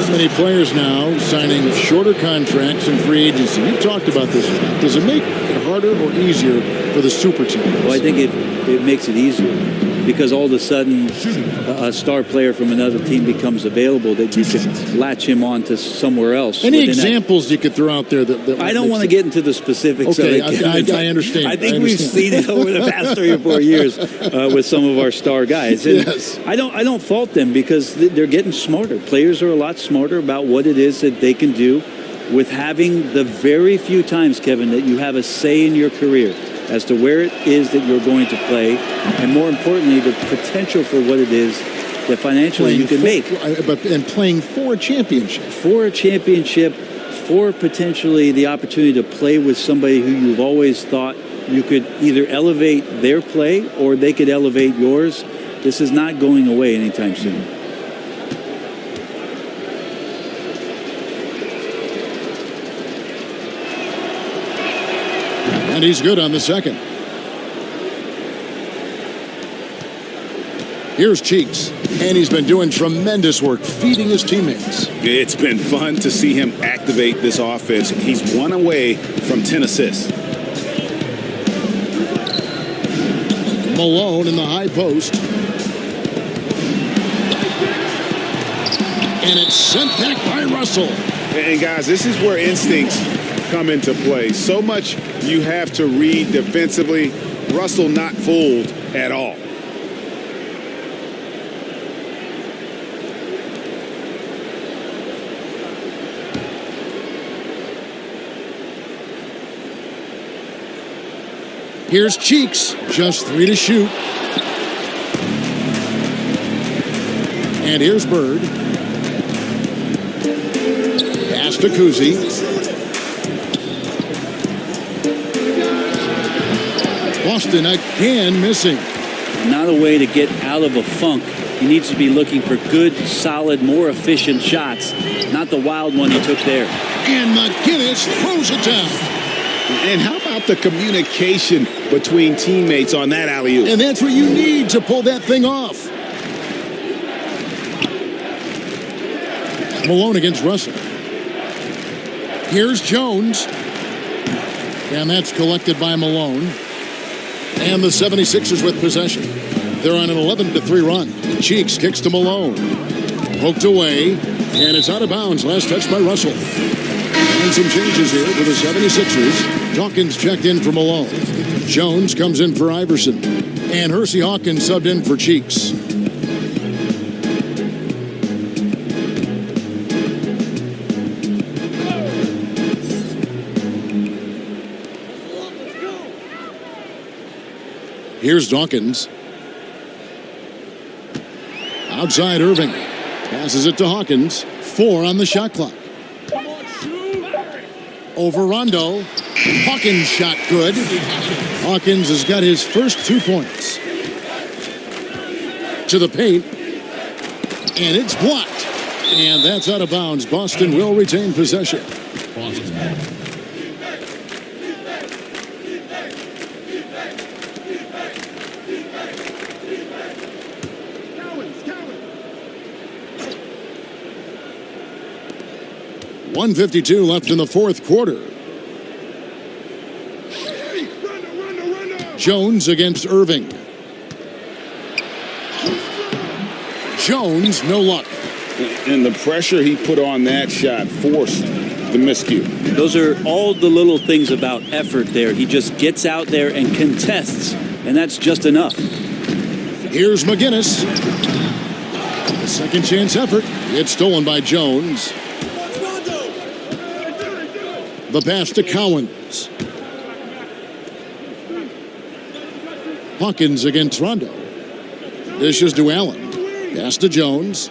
Many players now signing shorter contracts in free agency. We've talked about this. Does it make it harder or easier for the super teams? Well, I think it makes it easier because all of a sudden a star player from another team becomes available that you can latch him on to somewhere else. Any examples you could throw out there? That I don't want to get into the specifics okay, of it. I understand. I think we've seen it over the past 3 or 4 years with some of our star guys. And yes. I don't fault them because they're getting smarter. Players are a lot smarter about what it is that they can do with having the very few times, Kevin, that you have a say in your career as to where it is that you're going to play, and more importantly, the potential for what it is that financially you can make. And playing for a championship. For a championship, for potentially the opportunity to play with somebody who you've always thought you could either elevate their play or they could elevate yours. This is not going away anytime soon. And he's good on the second. Here's Cheeks. And he's been doing tremendous work feeding his teammates. It's been fun to see him activate this offense. He's 1 away from 10 assists. Malone in the high post. And it's sent back by Russell. And guys, this is where instincts come into play. So much you have to read defensively. Russell not fooled at all. Here's Cheeks, just 3 to shoot. And here's Bird. Pass to Kuzi. Boston again missing. Not a way to get out of a funk. He needs to be looking for good, solid, more efficient shots, not the wild one he took there. And McGinnis throws it down. And how about the communication between teammates on that alley-oop? And that's what you need to pull that thing off. Malone against Russell. Here's Jones. And that's collected by Malone. And the 76ers with possession. They're on an 11-3 run. Cheeks kicks to Malone. Poked away. And it's out of bounds. Last touch by Russell. And some changes here for the 76ers. Dawkins checked in for Malone. Jones comes in for Iverson. And Hersey Hawkins subbed in for Cheeks. Here's Dawkins. Outside Irving. Passes it to Hawkins. 4 on the shot clock. Over Rondo. Hawkins shot good. Hawkins has got his first 2 points. To the paint. And it's blocked. And that's out of bounds. Boston will retain possession. Boston. 1:52 left in the fourth quarter. Jones against Irving. Jones, no luck. And the pressure he put on that shot forced the miscue. Those are all the little things about effort there. He just gets out there and contests, and that's just enough. Here's McGinnis. A second chance effort. It's stolen by Jones. The pass to Cowens. Hawkins against Rondo. Dishes to Allen. Pass to Jones.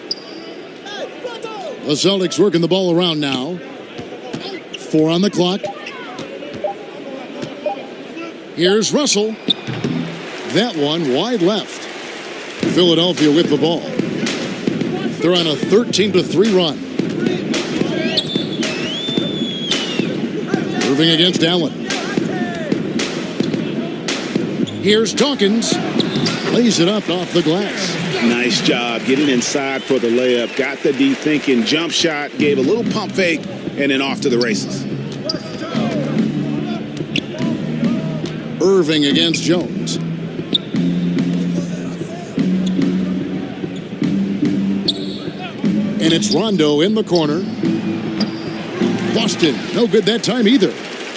The Celtics working the ball around now. 4 on the clock. Here's Russell. That one wide left. Philadelphia with the ball. They're on a 13-3 run. Irving against Allen. Here's Dawkins. Lays it up off the glass. Nice job getting inside for the layup. Got the D thinking jump shot. Gave a little pump fake. And then off to the races. Irving against Jones. And it's Rondo in the corner. Boston, no good that time either.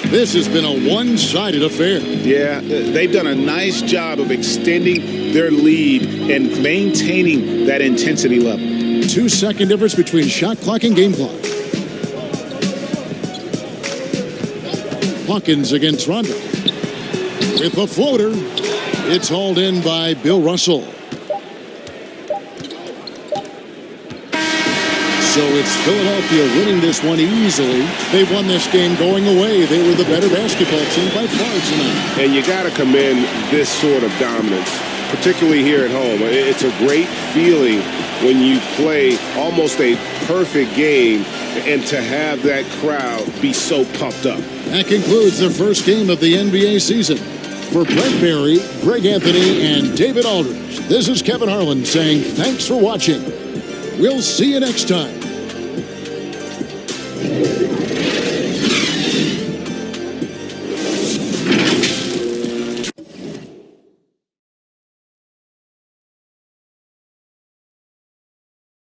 This has been a one-sided affair. Yeah, they've done a nice job of extending their lead and maintaining that intensity level. 2-second difference between shot clock and game clock. Hawkins against Rondo. With a floater, it's hauled in by Bill Russell. So it's Philadelphia winning this one easily. They won this game going away. They were the better basketball team by far tonight. And you got to commend this sort of dominance, particularly here at home. It's a great feeling when you play almost a perfect game and to have that crowd be so pumped up. That concludes the first game of the NBA season. For Brent Barry, Greg Anthony, and David Aldridge, this is Kevin Harlan saying thanks for watching. We'll see you next time.